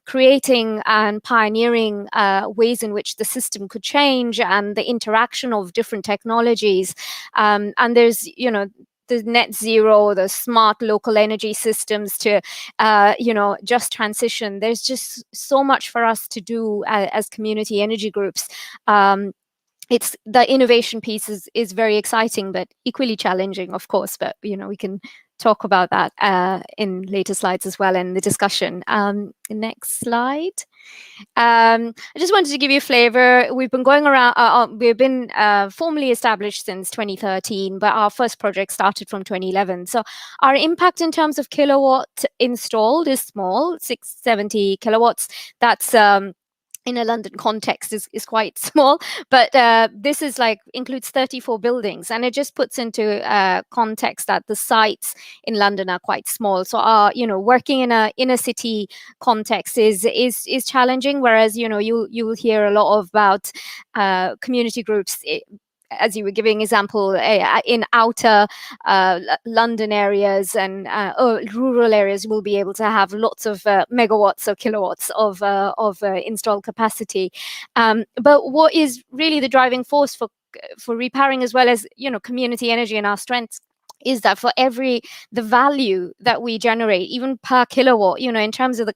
creating and pioneering ways in which the system could change and the interaction of different technologies. And there's the net zero, the smart local energy systems to, just transition. There's just so much for us to do as community energy groups. It's the innovation piece is very exciting, but equally challenging, of course. But we can talk about that in later slides as well in the discussion. Next slide. I just wanted to give you a flavor. We've been going around, we've been formally established since 2013, but our first project started from 2011. So our impact in terms of kilowatt installed is small, 670 kilowatts. That's in a London context is quite small, but this is includes 34 buildings, and it just puts into context that the sites in London are quite small. So our working in a inner city context is challenging, whereas you'll hear a lot about community groups. As you were giving example, in outer London areas and rural areas, will be able to have lots of megawatts or kilowatts of installed capacity. But what is really the driving force for Repowering, as well as community energy and our strengths, is that for the value that we generate, even per kilowatt, in terms of the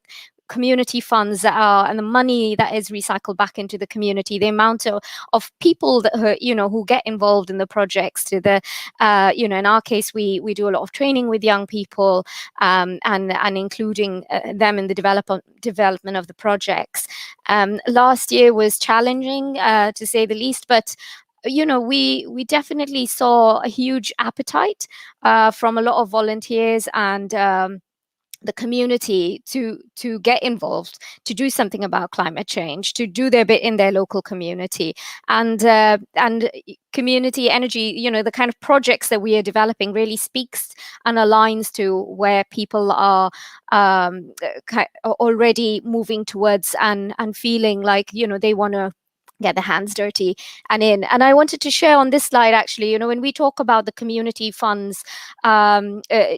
community funds and the money that is recycled back into the community, the amount of people that who get involved in the projects, to the in our case we do a lot of training with young people and including them in the development of the projects. Last year was challenging to say the least, but we definitely saw a huge appetite from a lot of volunteers and the community to get involved, to do something about climate change, to do their bit in their local community, and community energy. The kind of projects that we are developing really speaks and aligns to where people are already moving towards and feeling like they want to get their hands dirty and in. And I wanted to share on this slide, actually, when we talk about the community funds,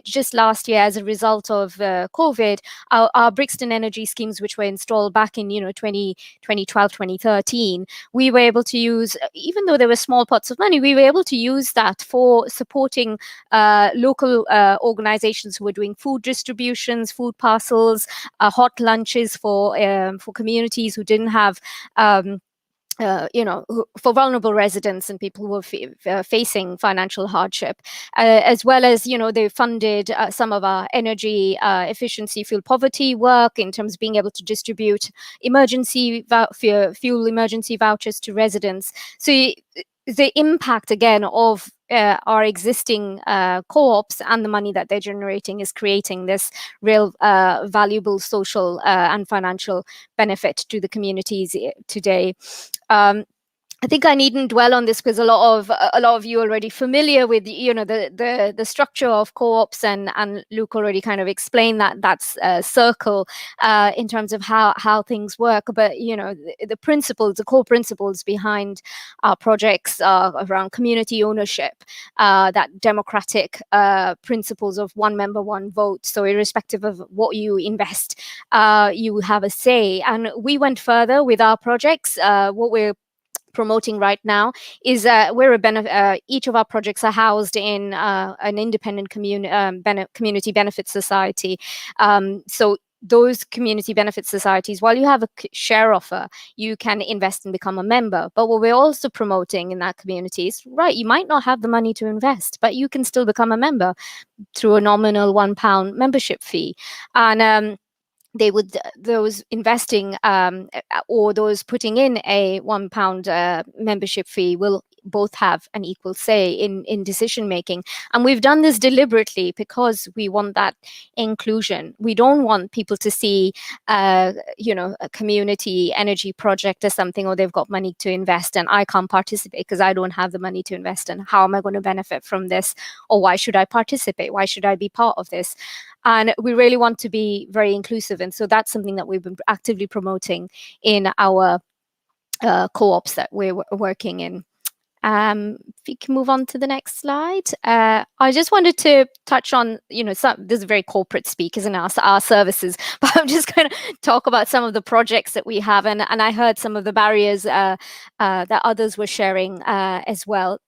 just last year as a result of COVID, our Brixton energy schemes, which were installed back in 2012, 2013, we were able to use, even though there were small pots of money, we were able to use that for supporting local organizations who were doing food distributions, food parcels, hot lunches for communities who didn't have for vulnerable residents and people who were facing financial hardship, as well as, they funded some of our energy efficiency, fuel poverty work in terms of being able to distribute fuel emergency vouchers to residents. So the impact, again, of our existing co-ops and the money that they're generating is creating this real valuable social and financial benefit to the communities today. I think I needn't dwell on this because a lot of you are already familiar with the structure of co-ops, and Luke already kind of explained that's circle in terms of how things work. But the principles, the core principles behind our projects are around community ownership, that democratic principles of one member, one vote. So irrespective of what you invest, you have a say. And we went further with our projects. What we're promoting right now is each of our projects are housed in an independent community benefit society. So those community benefit societies, while you have a share offer, you can invest and become a member. But what we're also promoting in that community is, right, you might not have the money to invest, but you can still become a member through a nominal £1 membership fee. And those investing or those putting in a £1 membership fee will both have an equal say in decision making. And we've done this deliberately because we want that inclusion. We don't want people to see a community energy project as something, or they've got money to invest and I can't participate because I don't have the money to invest, and how am I going to benefit from this, or why should I participate, why should I be part of this? And we really want to be very inclusive, and so that's something that we've been actively promoting in our co-ops that we're working in. If you can move on to the next slide. I just wanted to touch on, this is very corporate speak, isn't it? Our services, but I'm just going to talk about some of the projects that we have, and I heard some of the barriers that others were sharing as well.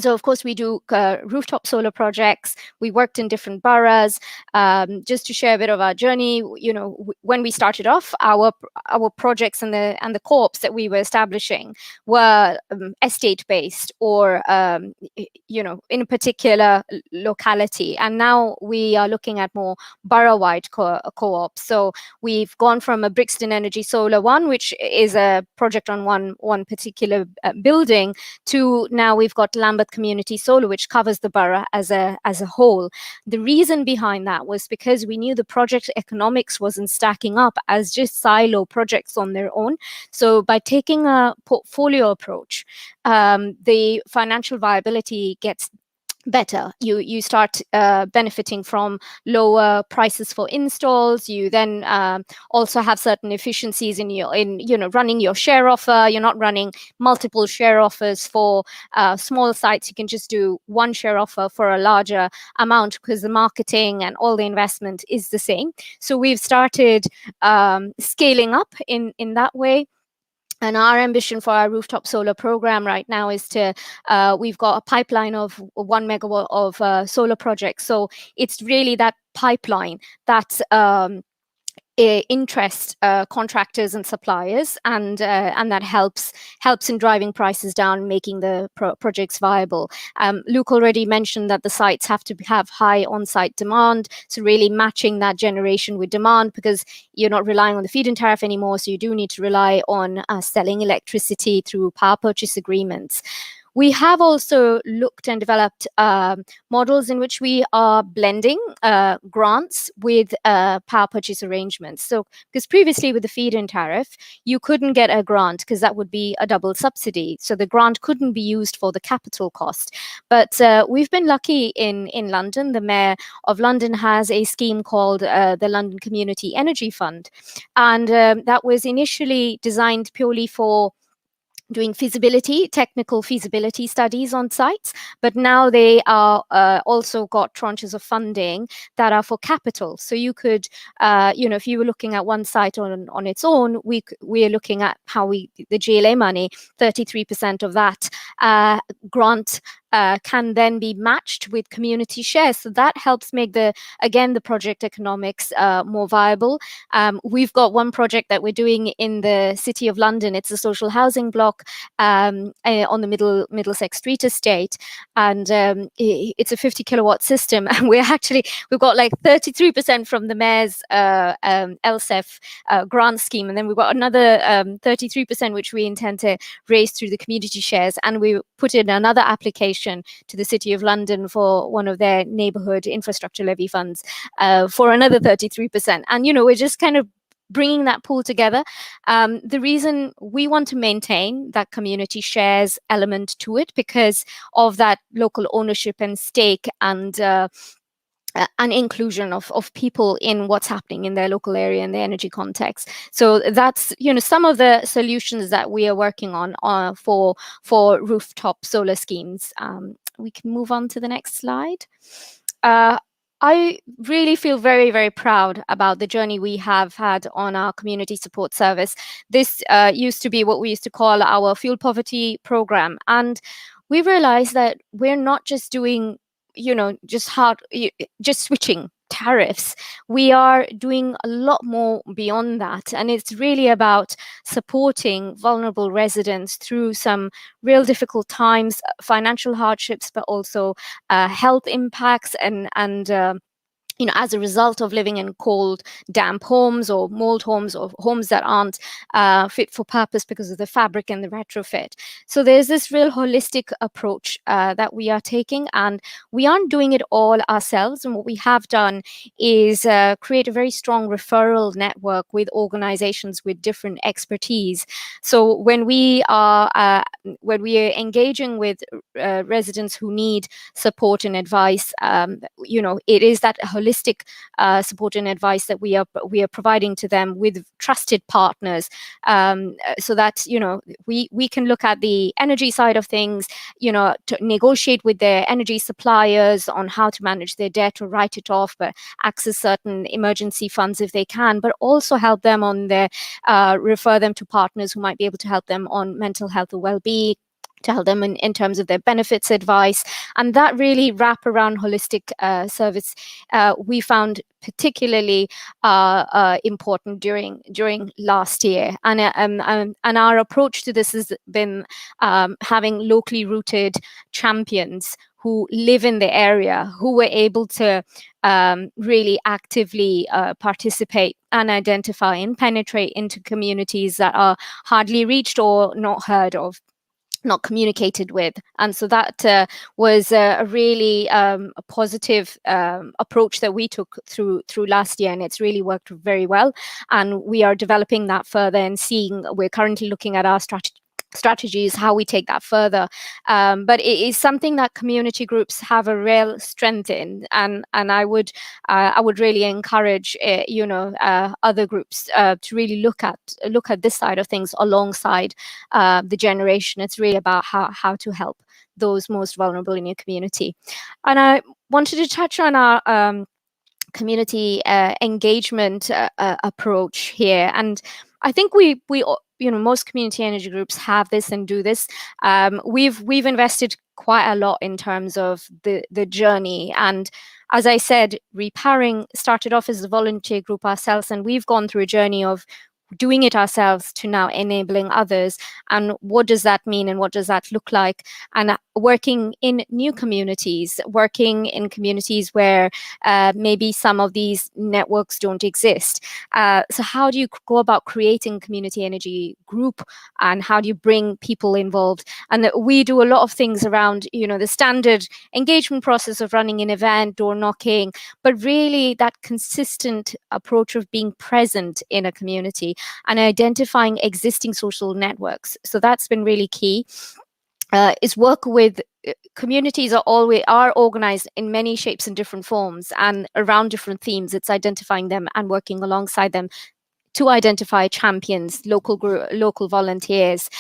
So, of course, we do rooftop solar projects. We worked in different boroughs. Just to share a bit of our journey, when we started off, our projects and the co-ops that we were establishing were estate-based or, in a particular locality. And now we are looking at more borough-wide co-ops. So we've gone from a Brixton Energy Solar one, which is a project on one particular building, to now we've got Lambeth Community Solar, which covers the borough as a whole. The reason behind that was because we knew the project economics wasn't stacking up as just silo projects on their own. So by taking a portfolio approach, the financial viability gets better. You start benefiting from lower prices for installs. You then also have certain efficiencies in running your share offer. You're not running multiple share offers for small sites. You can just do one share offer for a larger amount because the marketing and all the investment is the same. So we've started scaling up in that way. And our ambition for our rooftop solar program right now is we've got a pipeline of 1 megawatt of solar projects. So it's really that pipeline that interest contractors and suppliers, and that helps in driving prices down, making the projects viable. Luke already mentioned that the sites have to have high on-site demand, so really matching that generation with demand, because you're not relying on the feed-in tariff anymore, so you do need to rely on selling electricity through power purchase agreements. We have also looked and developed models in which we are blending grants with power purchase arrangements. So, because previously with the feed-in tariff, you couldn't get a grant because that would be a double subsidy. So the grant couldn't be used for the capital cost. But we've been lucky in London. The Mayor of London has a scheme called the London Community Energy Fund. And that was initially designed purely for doing technical feasibility studies on sites, but now they are also got tranches of funding that are for capital. So you could, if you were looking at one site on its own, we are looking at how the GLA money, 33% of that grant can then be matched with community shares. So that helps make the project economics more viable. We've got one project that we're doing in the City of London. It's a social housing block on the Middlesex Street estate, and it's a 50 kilowatt system. And we've got like 33% from the Mayor's LSEF grant scheme, and then we've got another 33% which we intend to raise through the community shares, and we put in another application to the City of London for one of their neighbourhood infrastructure levy funds for another 33%. And we're just kind of bringing that pool together. The reason we want to maintain that community shares element to it, because of that local ownership and stake and an inclusion of people in what's happening in their local area in the energy context. So that's some of the solutions that we are working on for rooftop solar schemes. We can move on to the next slide. I really feel very, very proud about the journey we have had on our community support service. This used to be what we used to call our fuel poverty program, and we realized that we're not just doing just switching tariffs. We are doing a lot more beyond that, and it's really about supporting vulnerable residents through some real difficult times, financial hardships, but also health impacts and as a result of living in cold, damp homes or mold homes or homes that aren't fit for purpose because of the fabric and the retrofit. So there's this real holistic approach that we are taking, and we aren't doing it all ourselves. And what we have done is create a very strong referral network with organizations with different expertise. So when we are engaging with residents who need support and advice, it is that holistic support and advice that we are providing to them with trusted partners, so that we can look at the energy side of things, to negotiate with their energy suppliers on how to manage their debt or write it off, but access certain emergency funds if they can, but also help them on their refer them to partners who might be able to help them on mental health or well-being, to help them in terms of their benefits advice. And that really wraparound holistic service we found particularly important during last year. And our approach to this has been having locally rooted champions who live in the area, who were able to really actively participate and identify and penetrate into communities that are hardly reached or not heard of, not communicated with. And so that was a really a positive approach that we took through last year, and it's really worked very well. And we are developing that further and we're currently looking at our strategies, how we take that further. But it is something that community groups have a real strength in, and I would really encourage other groups to really look at this side of things alongside the generation. It's really about how to help those most vulnerable in your community. And I wanted to touch on our community engagement approach here, and I think we most community energy groups have this and do this. We've invested quite a lot in terms of the journey, and as I said, Repowering started off as a volunteer group ourselves, and we've gone through a journey of doing it ourselves to now enabling others. And what does that mean, and what does that look like? And working in new communities, working in communities where maybe some of these networks don't exist. So how do you go about creating community energy group, and how do you bring people involved? And we do a lot of things around, the standard engagement process of running an event, door knocking, but really that consistent approach of being present in a community and identifying existing social networks. So that's been really key. Is work with communities are organized in many shapes and different forms and around different themes. It's identifying them and working alongside them to identify champions, local volunteers.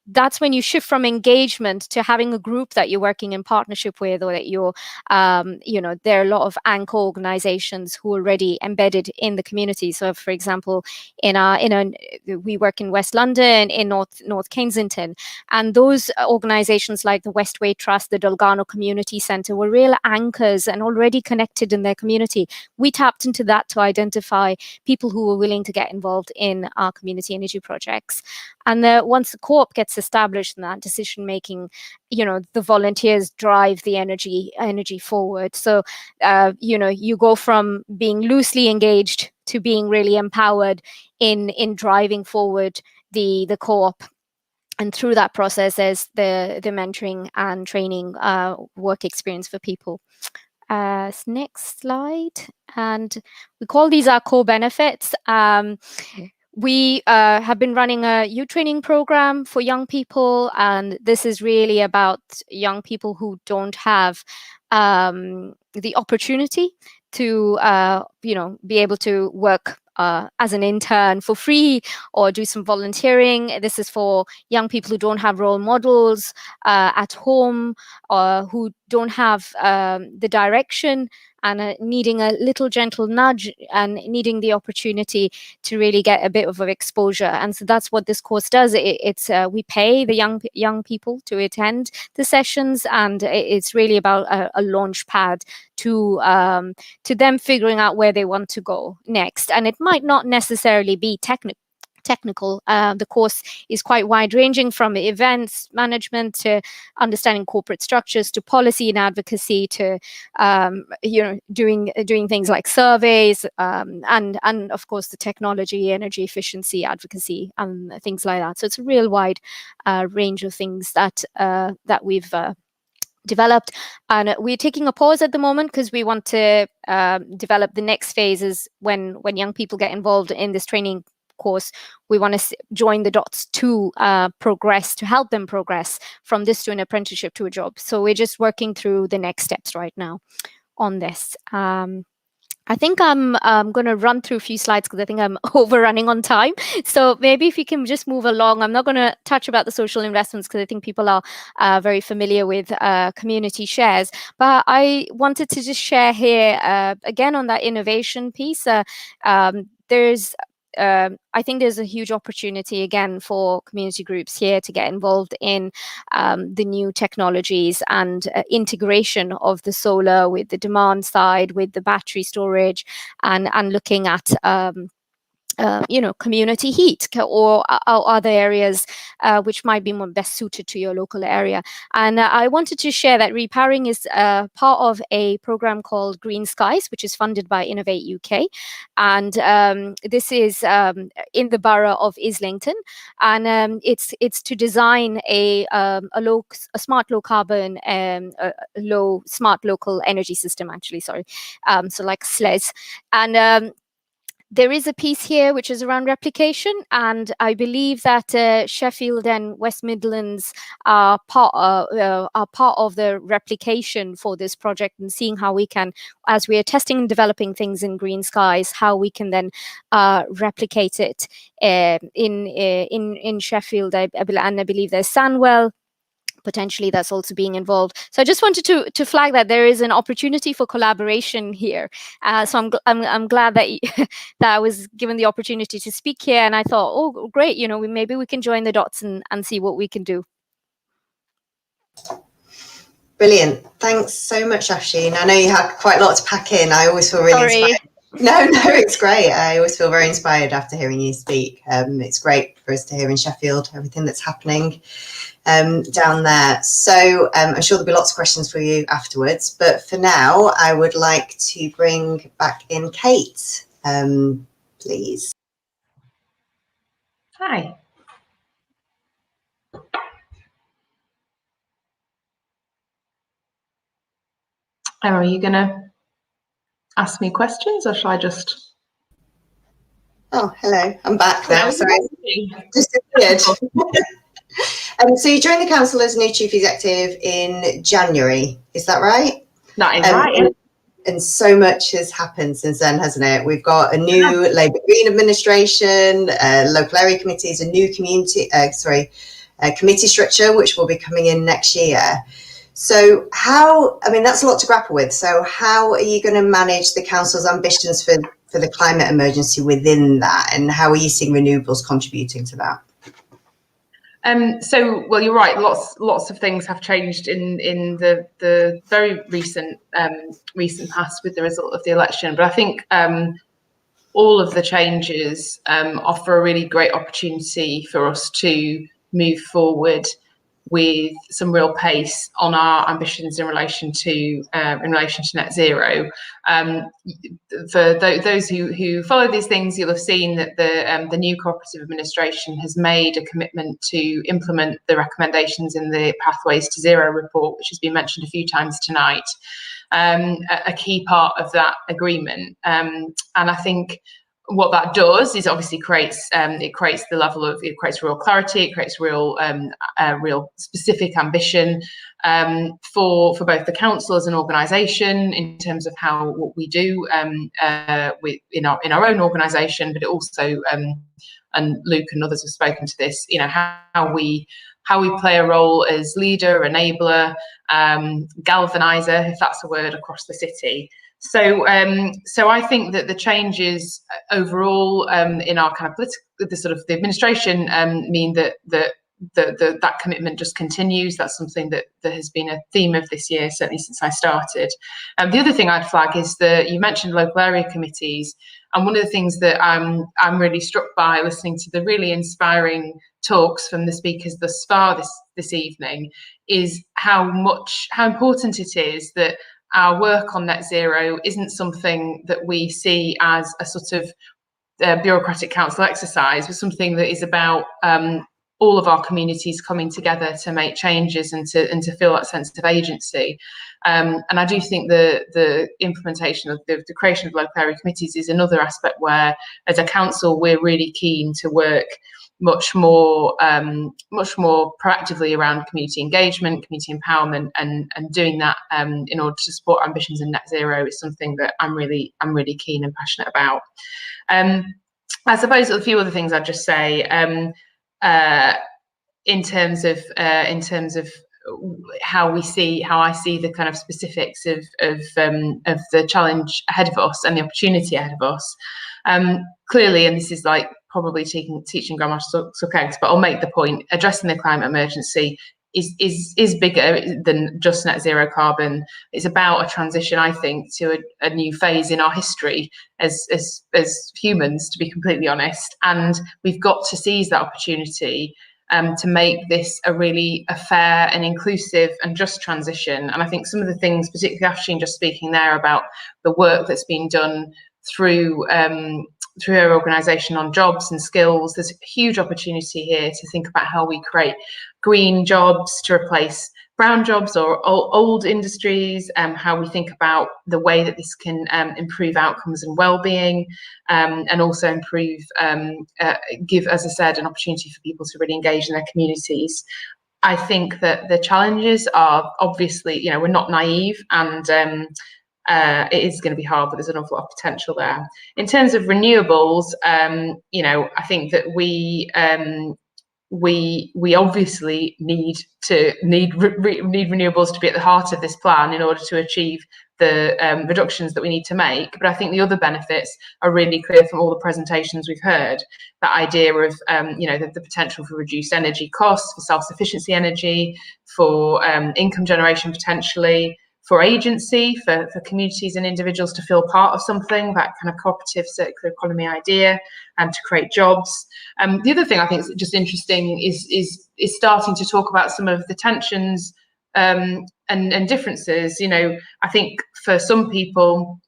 That's when you shift from engagement to having a group that you're working in partnership with, or that you're, there are a lot of anchor organizations who are already embedded in the community. So, for example, we work in West London, in North Kensington, and those organizations like the Westway Trust, the Dolgano Community Centre were real anchors and already connected in their community. We tapped into that to identify people who were willing to get involved in our community energy projects. And once the co-op gets established in that decision making, the volunteers drive the energy forward. So you go from being loosely engaged to being really empowered in driving forward the co-op. And through that process, there's the mentoring and training work experience for people. Next slide. And we call these our core benefits. We have been running a youth training program for young people, and this is really about young people who don't have the opportunity to, be able to work as an intern for free or do some volunteering. This is for young people who don't have role models at home, or who don't have the direction, and needing a little gentle nudge and needing the opportunity to really get a bit of exposure. And so that's what this course does. We pay the young people to attend the sessions, and it's really about a launch pad to them figuring out where they want to go next. And it might not necessarily be technical. The course is quite wide-ranging, from events management to understanding corporate structures to policy and advocacy to doing things like surveys and of course the technology, energy efficiency, advocacy, and things like that. So it's a real wide range of things that we've developed, and we're taking a pause at the moment because we want to develop the next phases. When young people get involved in this training course, we want to join the dots to help them progress from this to an apprenticeship to a job. So we're just working through the next steps right now on this. I think I'm going to run through a few slides because I think I'm overrunning on time. So maybe if you can just move along. I'm not going to touch about the social investments because I think people are very familiar with community shares. But I wanted to just share here again on that innovation piece. I think there's a huge opportunity again for community groups here to get involved in the new technologies and integration of the solar with the demand side, with the battery storage, and looking at community heat or other areas which might be more best suited to your local area. And I wanted to share that Repowering is part of a program called Green Skies, which is funded by Innovate UK. And this is in the borough of Islington. And it's to design a smart low carbon, low smart local energy system, actually, sorry. So like SLES. And there is a piece here which is around replication, and I believe that Sheffield and West Midlands are part of the replication for this project, and seeing how we can, as we are testing and developing things in Green Skies, how we can then replicate it in Sheffield. And I believe there's Sandwell. Potentially that's also being involved. So I just wanted to flag that there is an opportunity for collaboration here. So I'm glad that that I was given the opportunity to speak here, and I thought, oh great, maybe we can join the dots and see what we can do. Brilliant. Thanks so much, Afshin. I know you had quite a lot to pack in. I always feel really inspired No, it's great. I always feel very inspired after hearing you speak. It's great for us to hear in Sheffield everything that's happening down there. So I'm sure there'll be lots of questions for you afterwards. But for now, I would like to bring back in Kate, please. Hi. Emma, are you going to ask me questions, or shall I just... Oh, hello. I'm back now. Sorry. Disappeared. So you joined the council as new chief executive in January. Is that right? That is right. And so much has happened since then, hasn't it? We've got a new Labour Green administration, local area committees, a new community structure, which will be coming in next year. So that's a lot to grapple with. So how are you going to manage the council's ambitions for the climate emergency within that? And how are you seeing renewables contributing to that? Well, you're right. Lots of things have changed in the very recent past with the result of the election. But I think all of the changes offer a really great opportunity for us to move forward with some real pace on our ambitions in relation to net zero. For those who follow these things, you'll have seen that the new cooperative administration has made a commitment to implement the recommendations in the Pathways to Zero report, which has been mentioned a few times tonight. A key part of that agreement, and I think what that does is obviously creates real clarity, it creates real specific ambition for both the council as an organisation in terms of what we do in our own organisation, but it also and Luke and others have spoken to this, how we play a role as leader, enabler, galvanizer, if that's a word, across the city. So I think that the changes overall in our kind of the administration mean that that commitment just continues. That's something that has been a theme of this year, certainly since I started. The other thing I'd flag is that you mentioned local area committees, and one of the things that I'm really struck by listening to the really inspiring talks from the speakers thus far this evening is how important it is that our work on net zero isn't something that we see as a sort of bureaucratic council exercise, but something that is about all of our communities coming together to make changes and to feel that sense of agency. And I do think the implementation of the creation of local area committees is another aspect where, as a council, we're really keen to work much more proactively around community engagement, community empowerment, and doing that in order to support ambitions in net zero is something that I'm really keen and passionate about. I suppose a few other things I'd just say in terms of how I see the kind of specifics of the challenge ahead of us and the opportunity ahead of us. Clearly, and this is like probably teaching grammar suck eggs, but I'll make the point: addressing the climate emergency is bigger than just net zero carbon. It's about a transition, I think, to a new phase in our history as humans, to be completely honest. And we've got to seize that opportunity to make this a fair and inclusive and just transition. And I think some of the things, particularly Afshin just speaking there about the work that's been done through her organisation on jobs and skills, there's a huge opportunity here to think about how we create green jobs to replace brown jobs or old industries, how we think about the way that this can improve outcomes and well-being, and also improve, give, as I said, an opportunity for people to really engage in their communities. I think that the challenges are obviously, we're not naive, and it is going to be hard, but there's an awful lot of potential there. In terms of renewables, I think that we obviously need renewables to be at the heart of this plan in order to achieve the reductions that we need to make. But I think the other benefits are really clear from all the presentations we've heard. That idea of the potential for reduced energy costs, for self-sufficiency energy, for income generation potentially, agency, for communities and individuals to feel part of something, that kind of cooperative circular economy idea, and to create jobs. The other thing I think is just interesting is starting to talk about some of the tensions and differences. I think for some people,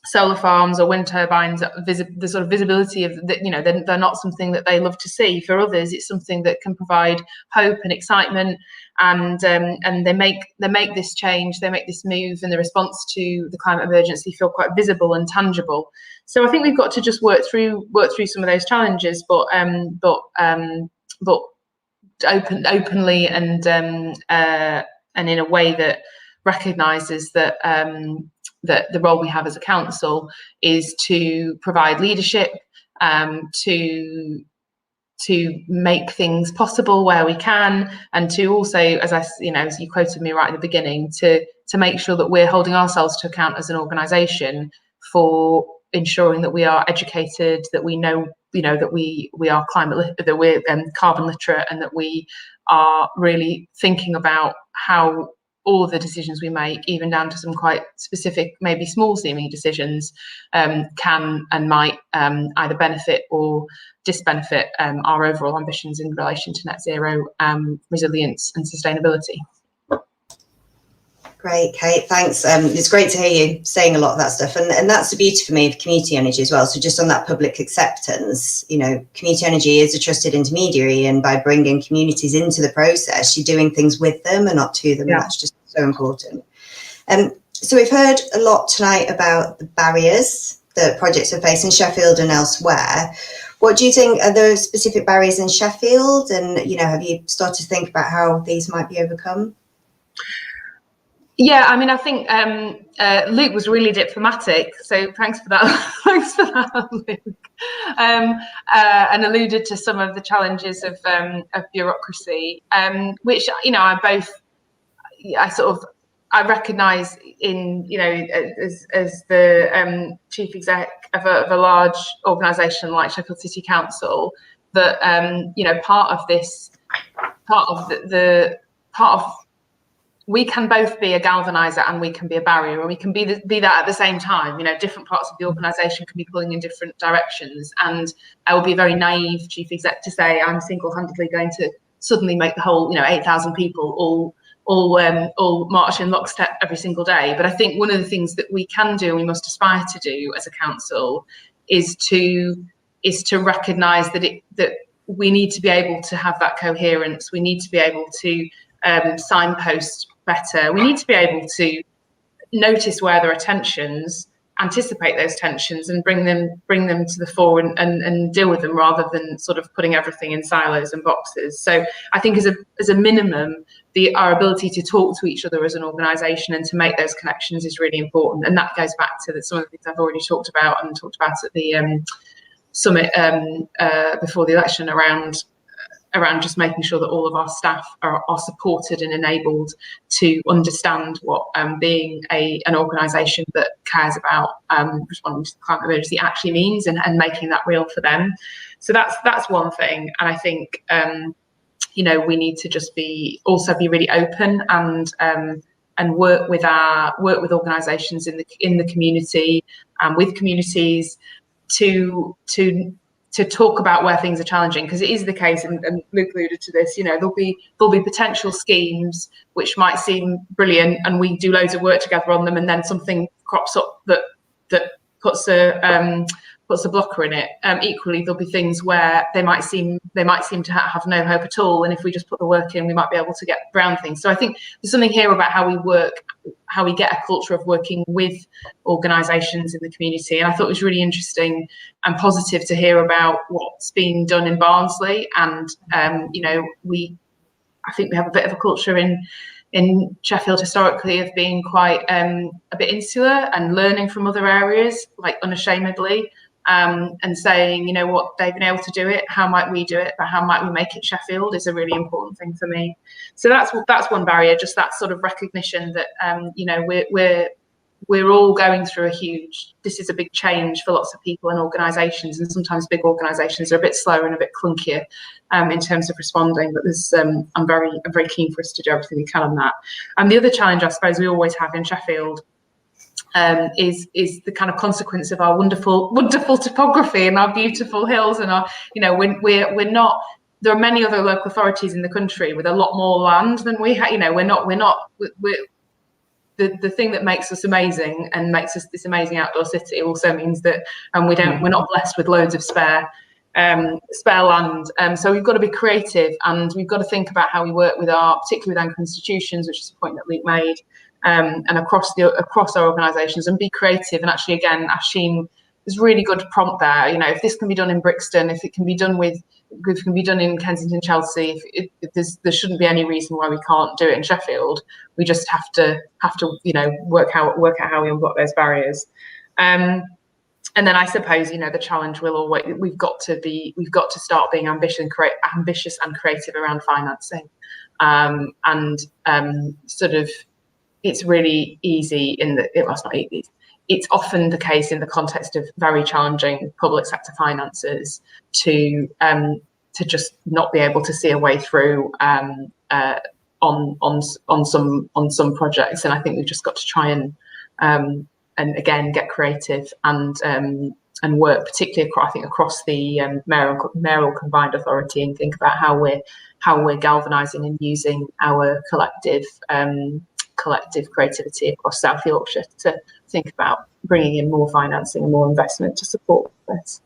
solar farms or wind turbines, the sort of visibility of that, they're not something that they love to see. For others, it's something that can provide hope and excitement, and they make this change, they make this move, and the response to the climate emergency feel quite visible and tangible. So I think we've got to just work through some of those challenges, but openly and in a way that recognises that that the role we have as a council is to provide leadership, to make things possible where we can, and to also, as you quoted me right at the beginning, to make sure that we're holding ourselves to account as an organisation for ensuring that we are educated, that we know, that we are that we're carbon literate, and that we are really thinking about how all of the decisions we make, even down to some quite specific, maybe small seeming decisions, can and might either benefit or disbenefit our overall ambitions in relation to net zero, resilience and sustainability. Great, Kate, thanks. It's great to hear you saying a lot of that stuff, and that's the beauty for me of community energy as well. So just on that public acceptance, community energy is a trusted intermediary, and by bringing communities into the process, you're doing things with them and not to them. Yeah. That's just so important. So we've heard a lot tonight about the barriers that projects are facing in Sheffield and elsewhere. What do you think are the specific barriers in Sheffield, and have you started to think about how these might be overcome? Yeah, I think Luke was really diplomatic, so thanks for that. Thanks for that, Luke. And alluded to some of the challenges of bureaucracy, which I recognise in as the chief exec of a large organisation like Sheffield City Council, that part of we can both be a galvanizer and we can be a barrier, and we can be that at the same time. Different parts of the organisation can be pulling in different directions, and I would be a very naive chief exec to say I'm single-handedly going to suddenly make the whole 8,000 people all march in lockstep every single day. But I think one of the things that we can do and we must aspire to do as a council is to recognise that we need to be able to have that coherence. We need to be able to signpost better. We need to be able to notice where there are tensions, anticipate those tensions, and bring them to the fore and deal with them, rather than sort of putting everything in silos and boxes. So I think as a minimum, our ability to talk to each other as an organisation and to make those connections is really important. And that goes back to some of the things I've already talked about at the summit before the election, around just making sure that all of our staff are supported and enabled to understand what being an organisation that cares about responding to the climate emergency actually means, and making that real for them. So that's one thing. And I think we need to just be really open and work with organisations in the community and with communities to talk about where things are challenging, because it is the case, and Luke alluded to this, there'll be potential schemes which might seem brilliant, and we do loads of work together on them, and then something crops up that puts a blocker in it. Equally, there'll be things where they might seem to have no hope at all, and if we just put the work in, we might be able to get around things. So I think there's something here about how we work, how we get a culture of working with organisations in the community. And I thought it was really interesting and positive to hear about what's being done in Barnsley. And I think we have a bit of a culture in Sheffield historically of being quite a bit insular and learning from other areas, like unashamedly. And saying, what, they've been able to do it, how might we do it, but how might we make it Sheffield, is a really important thing for me. So that's one barrier, just that sort of recognition that we're all going through this is a big change for lots of people and organisations, and sometimes big organisations are a bit slower and a bit clunkier in terms of responding. But I'm very keen for us to do everything we can on that. And the other challenge, I suppose, we always have in Sheffield is the kind of consequence of our wonderful topography and our beautiful hills, and our, we're not. There are many other local authorities in the country with a lot more land than we have. We're the thing that makes us amazing and makes us this amazing outdoor city also means that we're not blessed with loads of spare land. So we've got to be creative, and we've got to think about how we work particularly with anchor institutions, which is a point that Luke made, and across our organisations, and be creative. And actually, again, Asheen is really good prompt there. If this can be done in Brixton, if it can be done in Kensington, Chelsea, if there shouldn't be any reason why we can't do it in Sheffield. We just have to work out how we unblock those barriers. And then I suppose the challenge we've got to start being ambitious and creative around financing, and sort of it's really easy it's not easy. It's often the case in the context of very challenging public sector finances to just not be able to see a way through on some projects. And I think we've just got to try and again get creative and work particularly across the mayoral combined authority, and think about how we're galvanising and using our collective creativity across South Yorkshire to think about bringing in more financing and more investment to support this.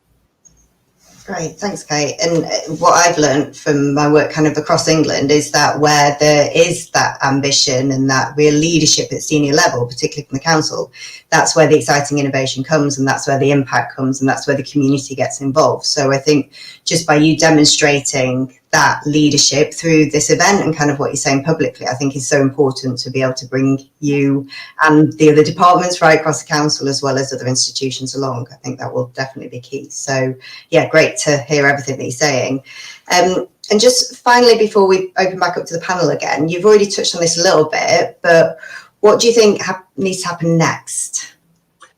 Great, thanks, Kate. And what I've learned from my work kind of across England is that where there is that ambition and that real leadership at senior level, particularly from the council, that's where the exciting innovation comes, and that's where the impact comes, and that's where the community gets involved. So I think just by you demonstrating that leadership through this event and kind of what you're saying publicly, I think is so important to be able to bring you and the other departments right across the council as well as other institutions along. I think that will definitely be key. So yeah, great to hear everything that you're saying. And just finally, before we open back up to the panel again, you've already touched on this a little bit, but what do you think needs to happen next?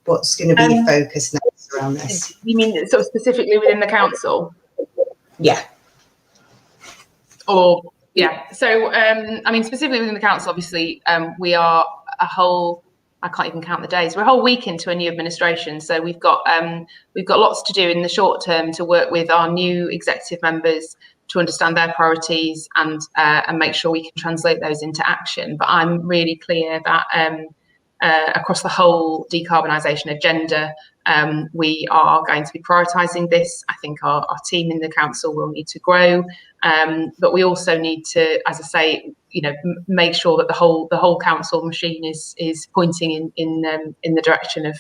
What's going to be your focus next around this? You mean sort of specifically within the council? Yeah. So specifically within the council, obviously, we are I can't even count the days. We're a whole week into a new administration, so we've got lots to do in the short term to work with our new executive members to understand their priorities and make sure we can translate those into action. But I'm really clear that across the whole decarbonisation agenda, we are going to be prioritising this. I think our team in the council will need to grow, but we also need to, as I say, make sure that the whole council machine is pointing in the direction of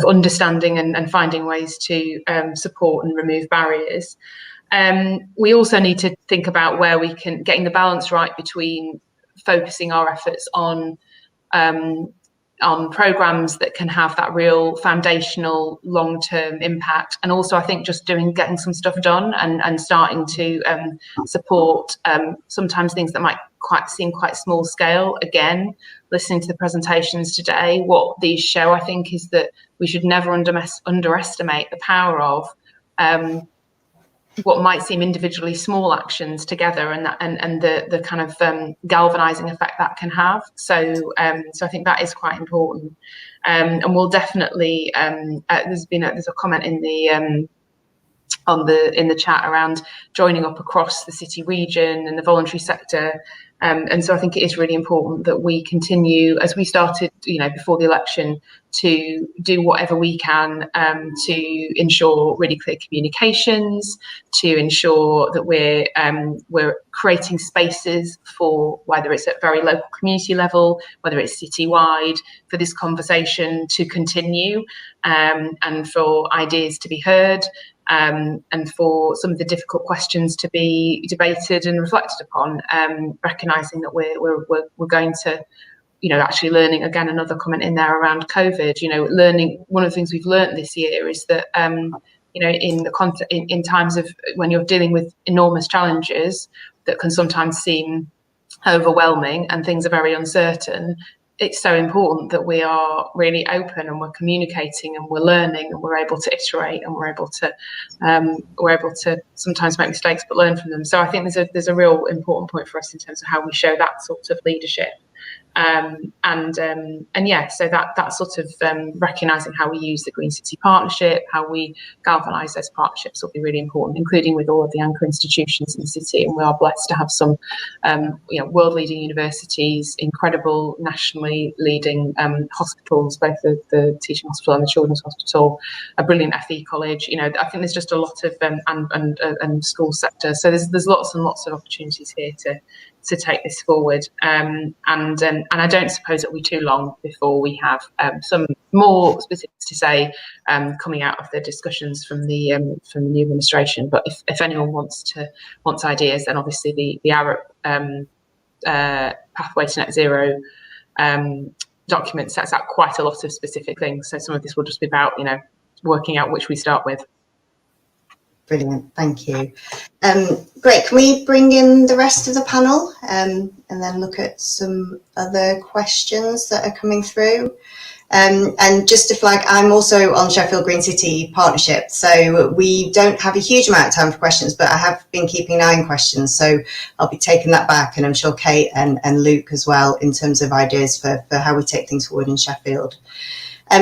understanding and finding ways to support and remove barriers. We also need to think about where we can getting the balance right between focusing our efforts on programs that can have that real foundational long-term impact, and also I think just getting some stuff done and starting to support sometimes things that might seem quite small scale. Again, listening to the presentations today, what these show I think is that we should never underestimate the power of what might seem individually small actions together, and the kind of galvanizing effect that can have. So I think that is quite important, and we'll definitely there's a comment in the chat around joining up across the city region and the voluntary sector. And so I think it is really important that we continue, as we started, before the election, to do whatever we can to ensure really clear communications, to ensure that we're creating spaces for, whether it's at very local community level, whether it's citywide, for this conversation to continue, and for ideas to be heard. And for some of the difficult questions to be debated and reflected upon, recognising that we're going to, actually learning, again, another comment in there around COVID, learning. One of the things we've learned this year is that, in times of when you're dealing with enormous challenges that can sometimes seem overwhelming and things are very uncertain, it's so important that we are really open and we're communicating and we're learning and we're able to iterate and we're able to sometimes make mistakes but learn from them. So I think there's a real important point for us in terms of how we show that sort of leadership. So that sort of recognising how we use the Green City Partnership, how we galvanise those partnerships will be really important, including with all of the anchor institutions in the city. And we are blessed to have some, world-leading universities, incredible nationally leading hospitals, both the Teaching Hospital and the Children's Hospital, a brilliant FE college. I think there's just a lot of and school sector. So there's lots and lots of opportunities here to take this forward, and I don't suppose it'll be too long before we have some more specifics to say coming out of the discussions from the new administration. But if anyone wants ideas, then obviously the ARUP pathway to net zero document sets out quite a lot of specific things. So some of this will just be about working out which we start with. Brilliant, thank you. Great, can we bring in the rest of the panel and then look at some other questions that are coming through? And just to flag, I'm also on Sheffield Green City Partnership, so we don't have a huge amount of time for questions, but I have been keeping an eye on questions, so I'll be taking that back, and I'm sure Kate and Luke as well, in terms of ideas for how we take things forward in Sheffield.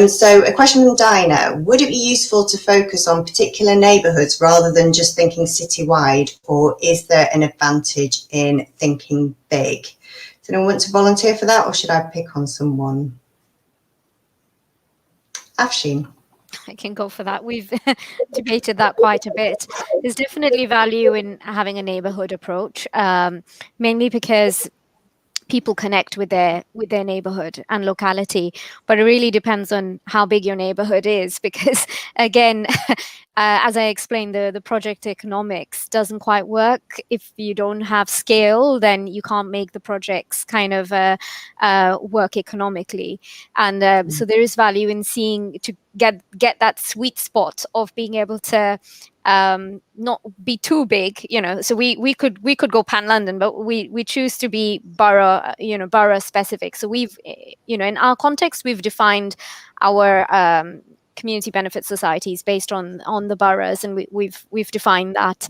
So a question from Dinah: would it be useful to focus on particular neighbourhoods rather than just thinking citywide, or is there an advantage in thinking big? Does anyone want to volunteer for that, or should I pick on someone? Afshin. I can go for that. We've debated that quite a bit. There's definitely value in having a neighbourhood approach, mainly because people connect with their neighborhood and locality, but it really depends on how big your neighborhood is, because again, as I explained, the project economics doesn't quite work. If you don't have scale, then you can't make the projects kind of work economically. And so there is value in seeing to get that sweet spot of being able to not be too big, so we could go pan London, but we choose to be borough specific. So we've, in our context, we've defined our community benefit societies based on the boroughs, and we've defined that.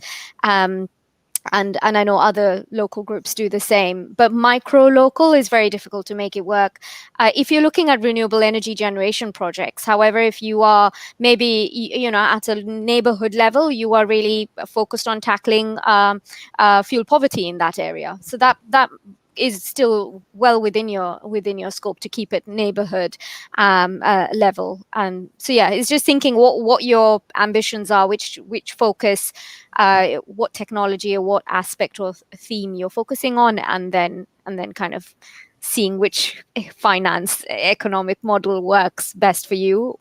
And I know other local groups do the same, but micro-local is very difficult to make it work. If you're looking at renewable energy generation projects, however, if you are maybe, at a neighborhood level, you are really focused on tackling fuel poverty in that area. So that is still well within your scope to keep it neighborhood level. And so it's just thinking what your ambitions are, which focus, what technology or what aspect or theme you're focusing on, and then kind of seeing which finance economic model works best for you.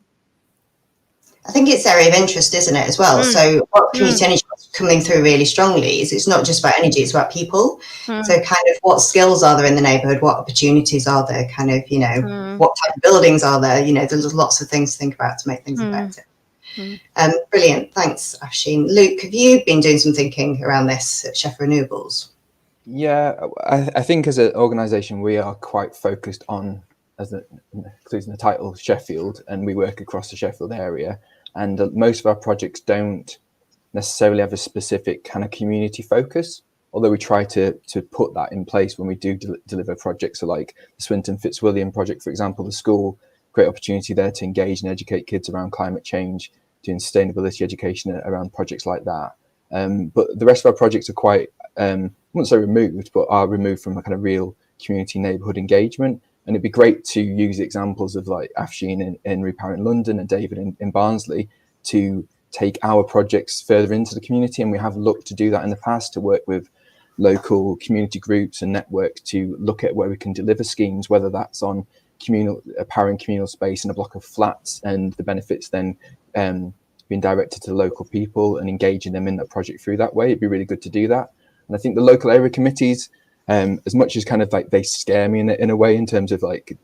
I think it's area of interest, isn't it, as well? So what community energy is coming through really strongly is it's not just about energy, it's about people. So kind of what skills are there in the neighbourhood, what opportunities are there, kind of, what type of buildings are there, there's lots of things to think about to make things effective. Brilliant, thanks, Afshin. Luke, have you been doing some thinking around this at Sheffield Renewables? Yeah, I think as an organisation we are quite focused on, as including the title, Sheffield, and we work across the Sheffield area. And most of our projects don't necessarily have a specific kind of community focus, although we try to put that in place when we do deliver projects. So like the Swinton Fitzwilliam project, for example, the school, great opportunity there to engage and educate kids around climate change, doing sustainability education around projects like that. But the rest of our projects are quite, I wouldn't say removed, but are removed from a kind of real community neighbourhood engagement. And it'd be great to use examples of like Afshin in Repowering London and David in Barnsley to take our projects further into the community. And we have looked to do that in the past, to work with local community groups and networks to look at where we can deliver schemes, whether that's on powering communal space in a block of flats, and the benefits then being directed to local people and engaging them in that project through that way. It'd be really good to do that. And I think the local area committees, as much as kind of like they scare me in a way in terms of like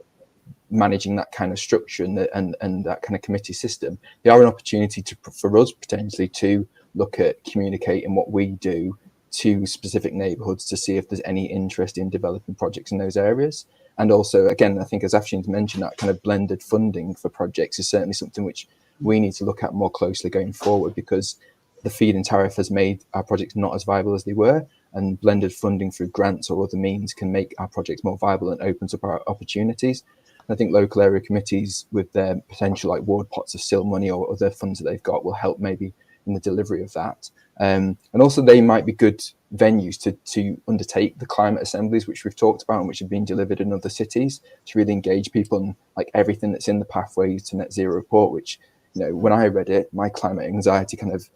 managing that kind of structure and that kind of committee system, they are an opportunity for us potentially to look at communicating what we do to specific neighbourhoods to see if there's any interest in developing projects in those areas. And also, again, I think as Afshin's mentioned, that kind of blended funding for projects is certainly something which we need to look at more closely going forward, because the feed-in tariff has made our projects not as viable as they were, and blended funding through grants or other means can make our projects more viable and opens up our opportunities. And I think local area committees with their potential like ward pots of SIL money or other funds that they've got will help maybe in the delivery of that. And also they might be good venues to undertake the climate assemblies, which we've talked about and which have been delivered in other cities, to really engage people on like everything that's in the Pathways to Net Zero report, which, you know, when I read it, my climate anxiety kind of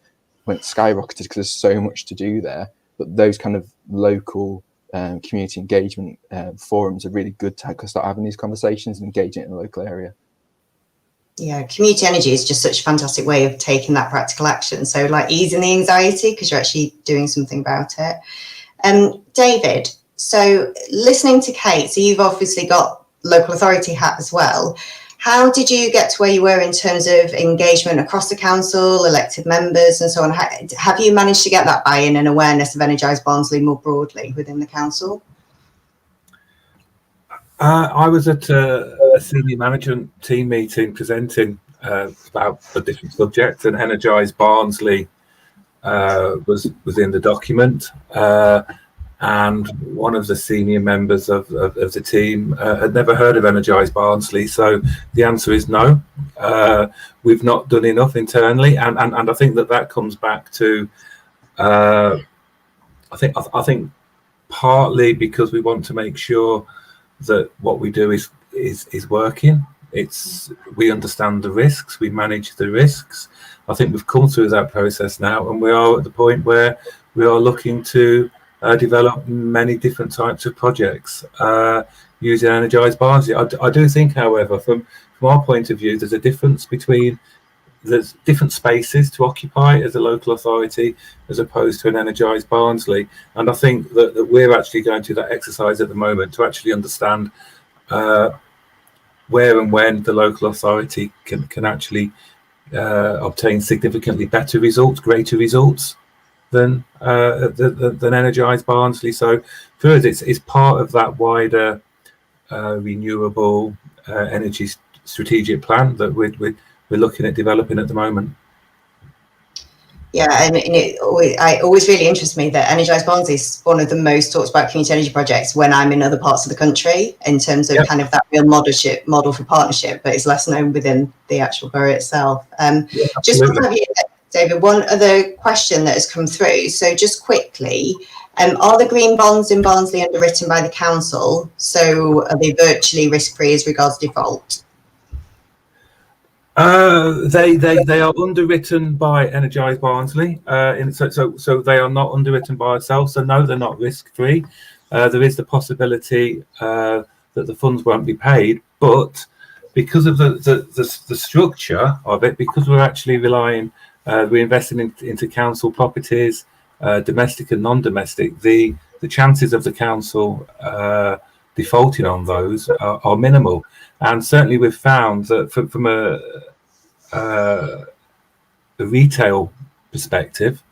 went skyrocketed because there's so much to do there. But those kind of local community engagement forums are really good to start having these conversations and engaging in the local area. Yeah, community energy is just such a fantastic way of taking that practical action. So like easing the anxiety because you're actually doing something about it. David, so listening to Kate, so you've obviously got local authority hat as well. How did you get to where you were in terms of engagement across the council, elected members and so on? Have you managed to get that buy-in and awareness of Energised Barnsley more broadly within the council? I was at a senior management team meeting presenting about a different subject, and Energised Barnsley was in the document. And one of the senior members of the team had never heard of Energised Barnsley. So the answer is no. We've not done enough internally, and I think that comes back to I think partly because we want to make sure that what we do is working. We understand the risks, we manage the risks. I think we've come through that process now, and we are at the point where we are looking to develop many different types of projects using Energised Barnsley. I do think, however, from our point of view, there's different spaces to occupy as a local authority as opposed to an Energised Barnsley. And I think that we're actually going through that exercise at the moment to actually understand where and when the local authority can actually obtain significantly better results, greater results than Energised Barnsley. So for us, it's part of that wider renewable energy strategic plan that we're looking at developing at the moment. Yeah, and it always really interests me that Energised Barnsley is one of the most talked about community energy projects when I'm in other parts of the country in terms of kind of that real model for partnership, but it's less known within the actual borough itself. Just to have you, David, one other question that has come through. So just quickly, are the green bonds in Barnsley underwritten by the council? So are they virtually risk-free as regards default? They are underwritten by Energised Barnsley, so they are not underwritten by ourselves. So no, they're not risk-free. There is the possibility that the funds won't be paid, but because of the structure of it, because we're actually relying, we're investing into council properties, domestic and non-domestic, the chances of the council defaulting on those are minimal. And certainly we've found that from a retail perspective,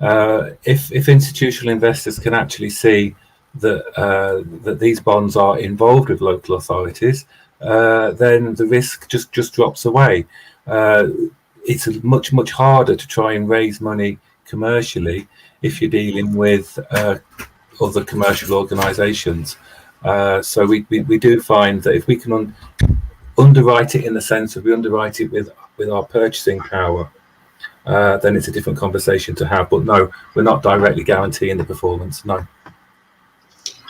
if institutional investors can actually see that these bonds are involved with local authorities, then the risk just drops away. It's much harder to try and raise money commercially if you're dealing with other commercial organisations. So we do find that if we can underwrite it in the sense of we underwrite it with our purchasing power, then it's a different conversation to have. But no, we're not directly guaranteeing the performance, no.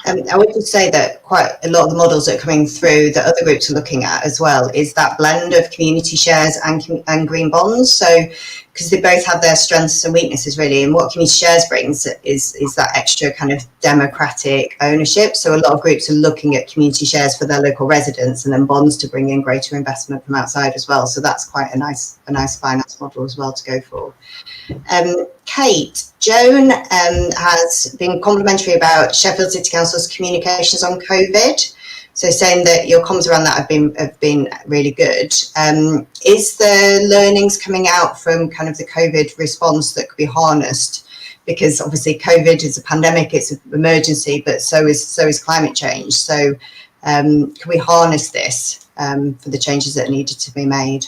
I would just say that quite a lot of the models that are coming through that other groups are looking at as well is that blend of community shares and green bonds. So because they both have their strengths and weaknesses really, and what community shares brings is that extra kind of democratic ownership. So a lot of groups are looking at community shares for their local residents and then bonds to bring in greater investment from outside as well. So that's quite a nice finance model as well to go for. Kate, Joan has been complimentary about Sheffield City Council's communications on COVID. So saying that your comments around that have been really good. Is the learnings coming out from kind of the COVID response that could be harnessed because obviously COVID is a pandemic, it's an emergency, but so is climate change. So can we harness this for the changes that are needed to be made?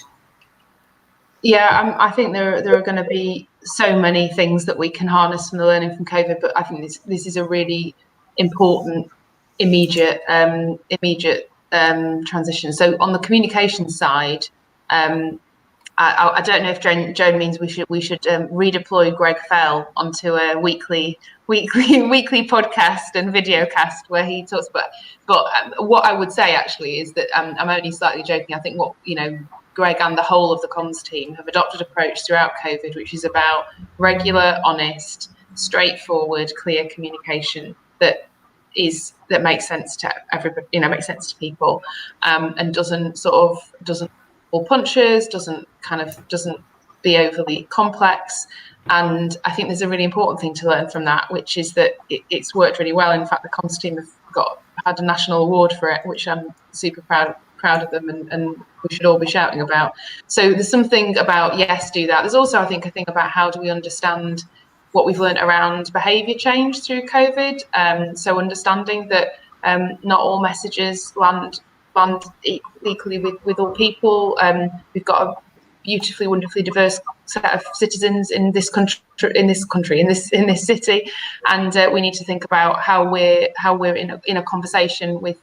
Yeah, I think there are going to be so many things that we can harness from the learning from COVID, but I think this is a really important immediate transition. So on the communication side, I don't know if Joan means we should redeploy Greg Fell onto a weekly podcast and videocast where he talks about. But what I would say actually is that I'm only slightly joking. I think what Greg and the whole of the comms team have adopted approach throughout COVID, which is about regular, honest, straightforward, clear communication that makes sense to everybody, makes sense to people, and doesn't pull punches, doesn't be overly complex. And I think there's a really important thing to learn from that, which is that it's worked really well. In fact, the comms team have had a national award for it, which I'm super proud of them, and we should all be shouting about. So there's something about, yes, do that. There's also, I think, a thing about how do we understand what we've learned around behaviour change through COVID. So understanding that not all messages land equally with all people. We've got a beautifully, wonderfully diverse set of citizens in this city, and we need to think about how we're in a conversation with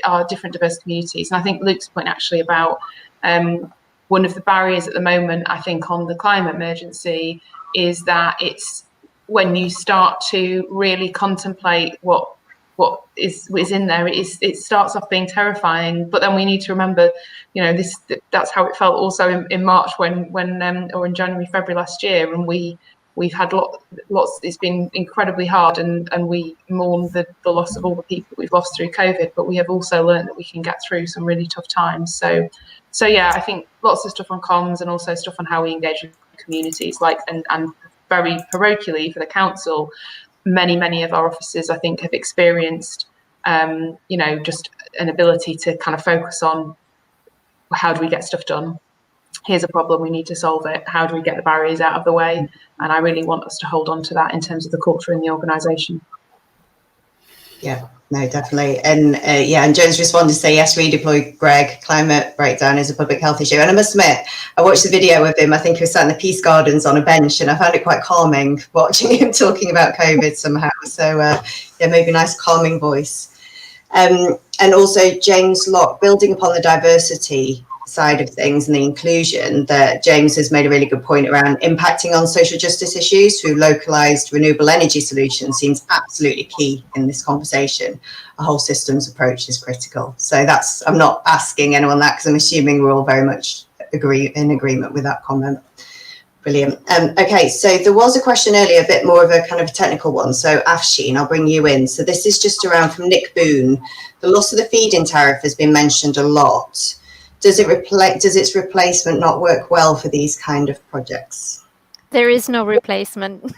our different diverse communities. And I think Luke's point actually about one of the barriers at the moment, I think, on the climate emergency is that it's when you start to really contemplate what is in there, it starts off being terrifying. But then we need to remember, that's how it felt also in March when or in January, February last year, and we've had lots. It's been incredibly hard, and we mourn the loss of all the people we've lost through COVID. But we have also learned that we can get through some really tough times. So yeah, I think lots of stuff on comms and also stuff on how we engage with communities, and very parochially for the council. Many of our officers, I think, have experienced, just an ability to kind of focus on how do we get stuff done? Here's a problem, we need to solve it. How do we get the barriers out of the way? And I really want us to hold on to that in terms of the culture in the organisation. Yeah, no, definitely. And and Joan's responded to say, yes, redeploy Greg. Climate breakdown is a public health issue. And I must admit, I watched the video with him. I think he was sat in the Peace Gardens on a bench, and I found it quite calming watching him talking about COVID somehow. So maybe a nice calming voice. And also James Locke, building upon the diversity side of things and the inclusion, that James has made a really good point around impacting on social justice issues through localized renewable energy solutions seems absolutely key in this conversation. A whole systems approach is critical. So I'm not asking anyone that, because I'm assuming we're all very much in agreement with that comment. Brilliant. Okay, so there was a question earlier, a bit more of a kind of technical one. So Afshin, I'll bring you in. So this is just around from Nick Boone. The loss of the feed-in tariff has been mentioned a lot. Does its replacement not work well for these kind of projects? There is no replacement.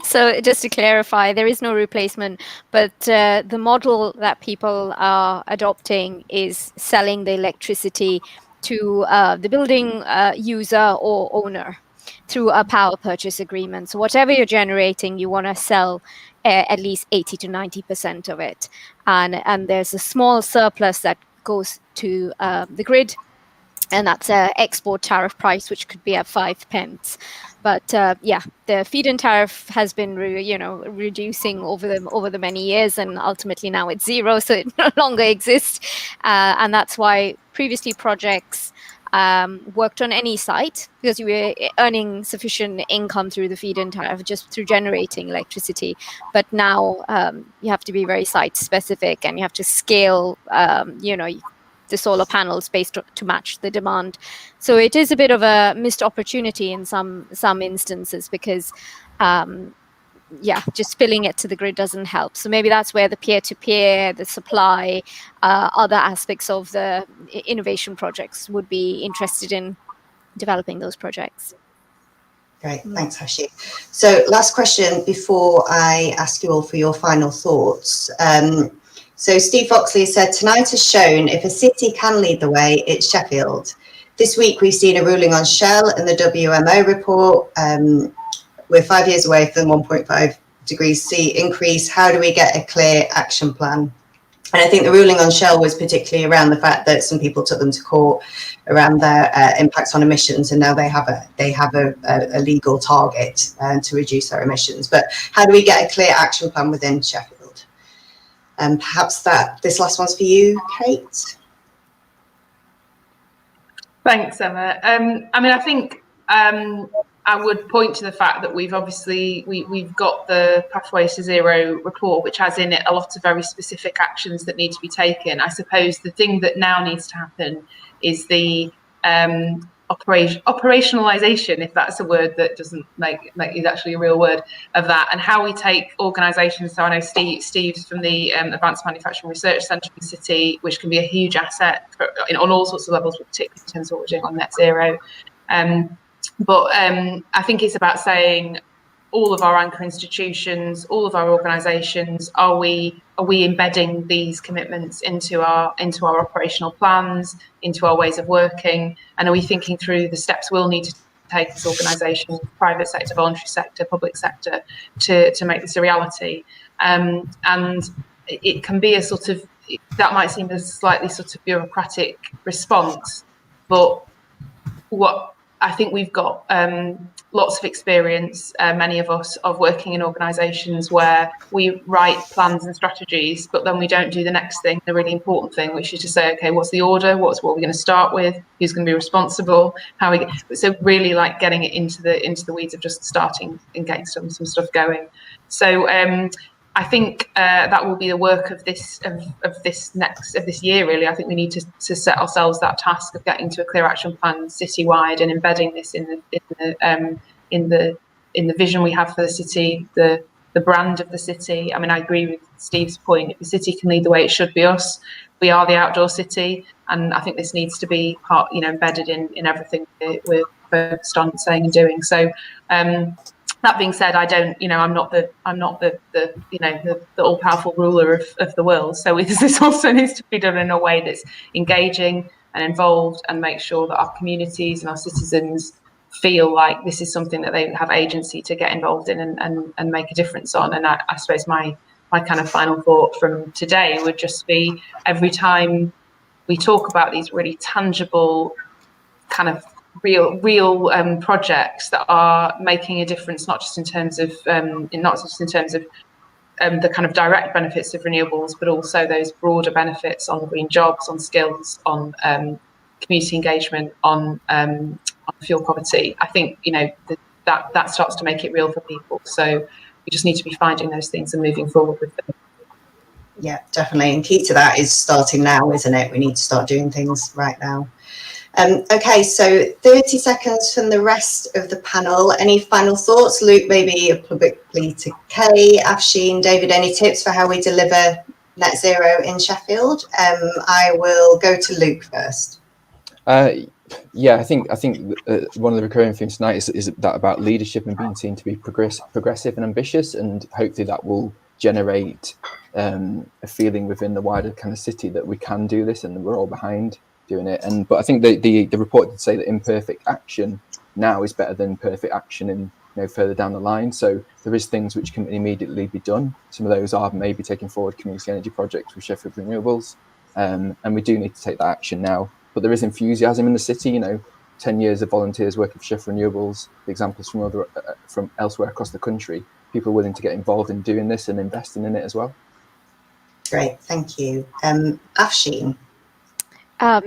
So just to clarify, there is no replacement, but the model that people are adopting is selling the electricity to the building user or owner through a power purchase agreement. So whatever you're generating, you want to sell at least 80 to 90% of it. And there's a small surplus that goes to the grid, and that's an export tariff price, which could be at 5 pence. But the feed-in tariff has been reducing over the many years, and ultimately now it's zero, so it no longer exists. And that's why previously projects worked on any site, because you were earning sufficient income through the feed-in tariff just through generating electricity. But now you have to be very site specific, and you have to scale the solar panels based to match the demand. So it is a bit of a missed opportunity in some instances, because just filling it to the grid doesn't help. So maybe that's where the peer-to-peer, the supply, other aspects of the innovation projects would be interested in developing those projects. Great, thanks, Hashi. So last question before I ask you all for your final thoughts. So Steve Foxley said, tonight has shown if a city can lead the way, it's Sheffield. This week we've seen a ruling on Shell and the WMO report. we're 5 years away from 1.5 degrees C increase. How do we get a clear action plan? And I think the ruling on Shell was particularly around the fact that some people took them to court around their impacts on emissions, and now they have a legal target to reduce their emissions. But how do we get a clear action plan within Sheffield? And perhaps this last one's for you, Kate. Thanks, Emma. I mean, I think I would point to the fact that we've got the Pathways to Zero report, which has in it a lot of very specific actions that need to be taken. I suppose the thing that now needs to happen is the operationalization, if that's a word that doesn't make is actually a real word, of that, and how we take organisations. So I know Steve's from the Advanced Manufacturing Research Centre in the City, which can be a huge asset on all sorts of levels, particularly in terms of what we're doing on net zero. But I think it's about saying all of our anchor institutions, all of our organisations, are we embedding these commitments into our operational plans, into our ways of working, and are we thinking through the steps we'll need to take as organisations, private sector, voluntary sector, public sector, to make this a reality? And it can be a sort of, that might seem a slightly sort of bureaucratic response, but what I think we've got lots of experience, many of us, of working in organisations where we write plans and strategies, but then we don't do the next thing, the really important thing, which is to say, okay, what's the order? What are we going to start with? Who's going to be responsible? So really like getting it into the weeds of just starting and getting some stuff going. So I think that will be the work of this year. Really, I think we need to set ourselves that task of getting to a clear action plan citywide and embedding this in the vision we have for the city, the brand of the city. I mean, I agree with Steve's point. If the city can lead the way, it should be us. We are the outdoor city, and I think this needs to be part, embedded in everything we're focused on saying and doing. So. That being said, I'm not the all-powerful ruler of the world. So this also needs to be done in a way that's engaging and involved, and make sure that our communities and our citizens feel like this is something that they have agency to get involved in and make a difference on. And I suppose my kind of final thought from today would just be, every time we talk about these really tangible kind of real projects that are making a difference, not just in terms of the kind of direct benefits of renewables, but also those broader benefits on green jobs, on skills, on community engagement, on fuel poverty. I think that starts to make it real for people. So we just need to be finding those things and moving forward with them. Yeah, definitely. And key to that is starting now, isn't it? We need to start doing things right now. Okay, so 30 seconds from the rest of the panel. Any final thoughts? Luke, maybe publicly to Kay, Afshin, David, any tips for how we deliver net zero in Sheffield? I will go to Luke first. Yeah, I think one of the recurring themes tonight is that about leadership and being seen to be progressive and ambitious, and hopefully that will generate a feeling within the wider kind of city that we can do this and we're all behind doing it. But I think the report did say that imperfect action now is better than perfect action in further down the line. So there is things which can immediately be done. Some of those are maybe taking forward community energy projects with Sheffield Renewables, and we do need to take that action now. But there is enthusiasm in the city. 10 years of volunteers working for Sheffield Renewables, the examples from elsewhere across the country, people willing to get involved in doing this and investing in it as well. Great, thank you. Afshin.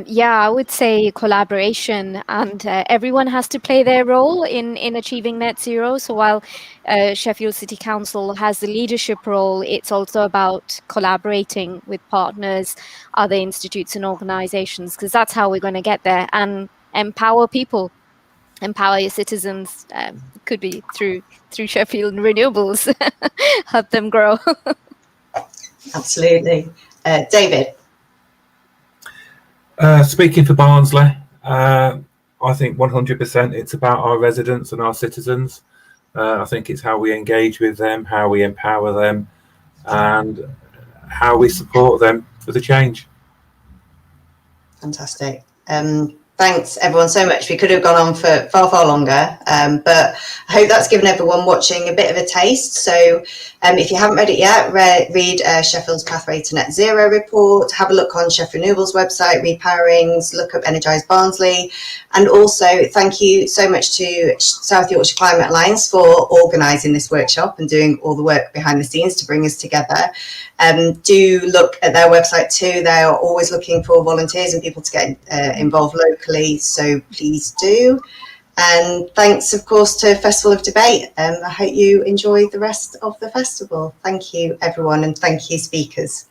Yeah, I would say collaboration, and everyone has to play their role in achieving net zero. So while Sheffield City Council has the leadership role, it's also about collaborating with partners, other institutes and organisations, because that's how we're going to get there, and empower people, empower your citizens. Could be through Sheffield Renewables, help them grow. Absolutely. David. Speaking for Barnsley, I think 100% it's about our residents and our citizens. I think it's how we engage with them, how we empower them, and how we support them for the change. Fantastic. Thanks everyone so much. We could have gone on for far, far longer, but I hope that's given everyone watching a bit of a taste. So if you haven't read it yet, read Sheffield's Pathway to Net Zero report, have a look on Sheffield Renewables website, Repowerings, look up Energised Barnsley, and also thank you so much to South Yorkshire Climate Alliance for organising this workshop and doing all the work behind the scenes to bring us together. Do look at their website too. They are always looking for volunteers and people to get involved locally, so please do. And thanks, of course, to Festival of Debate. I hope you enjoy the rest of the festival. Thank you, everyone, and thank you, speakers.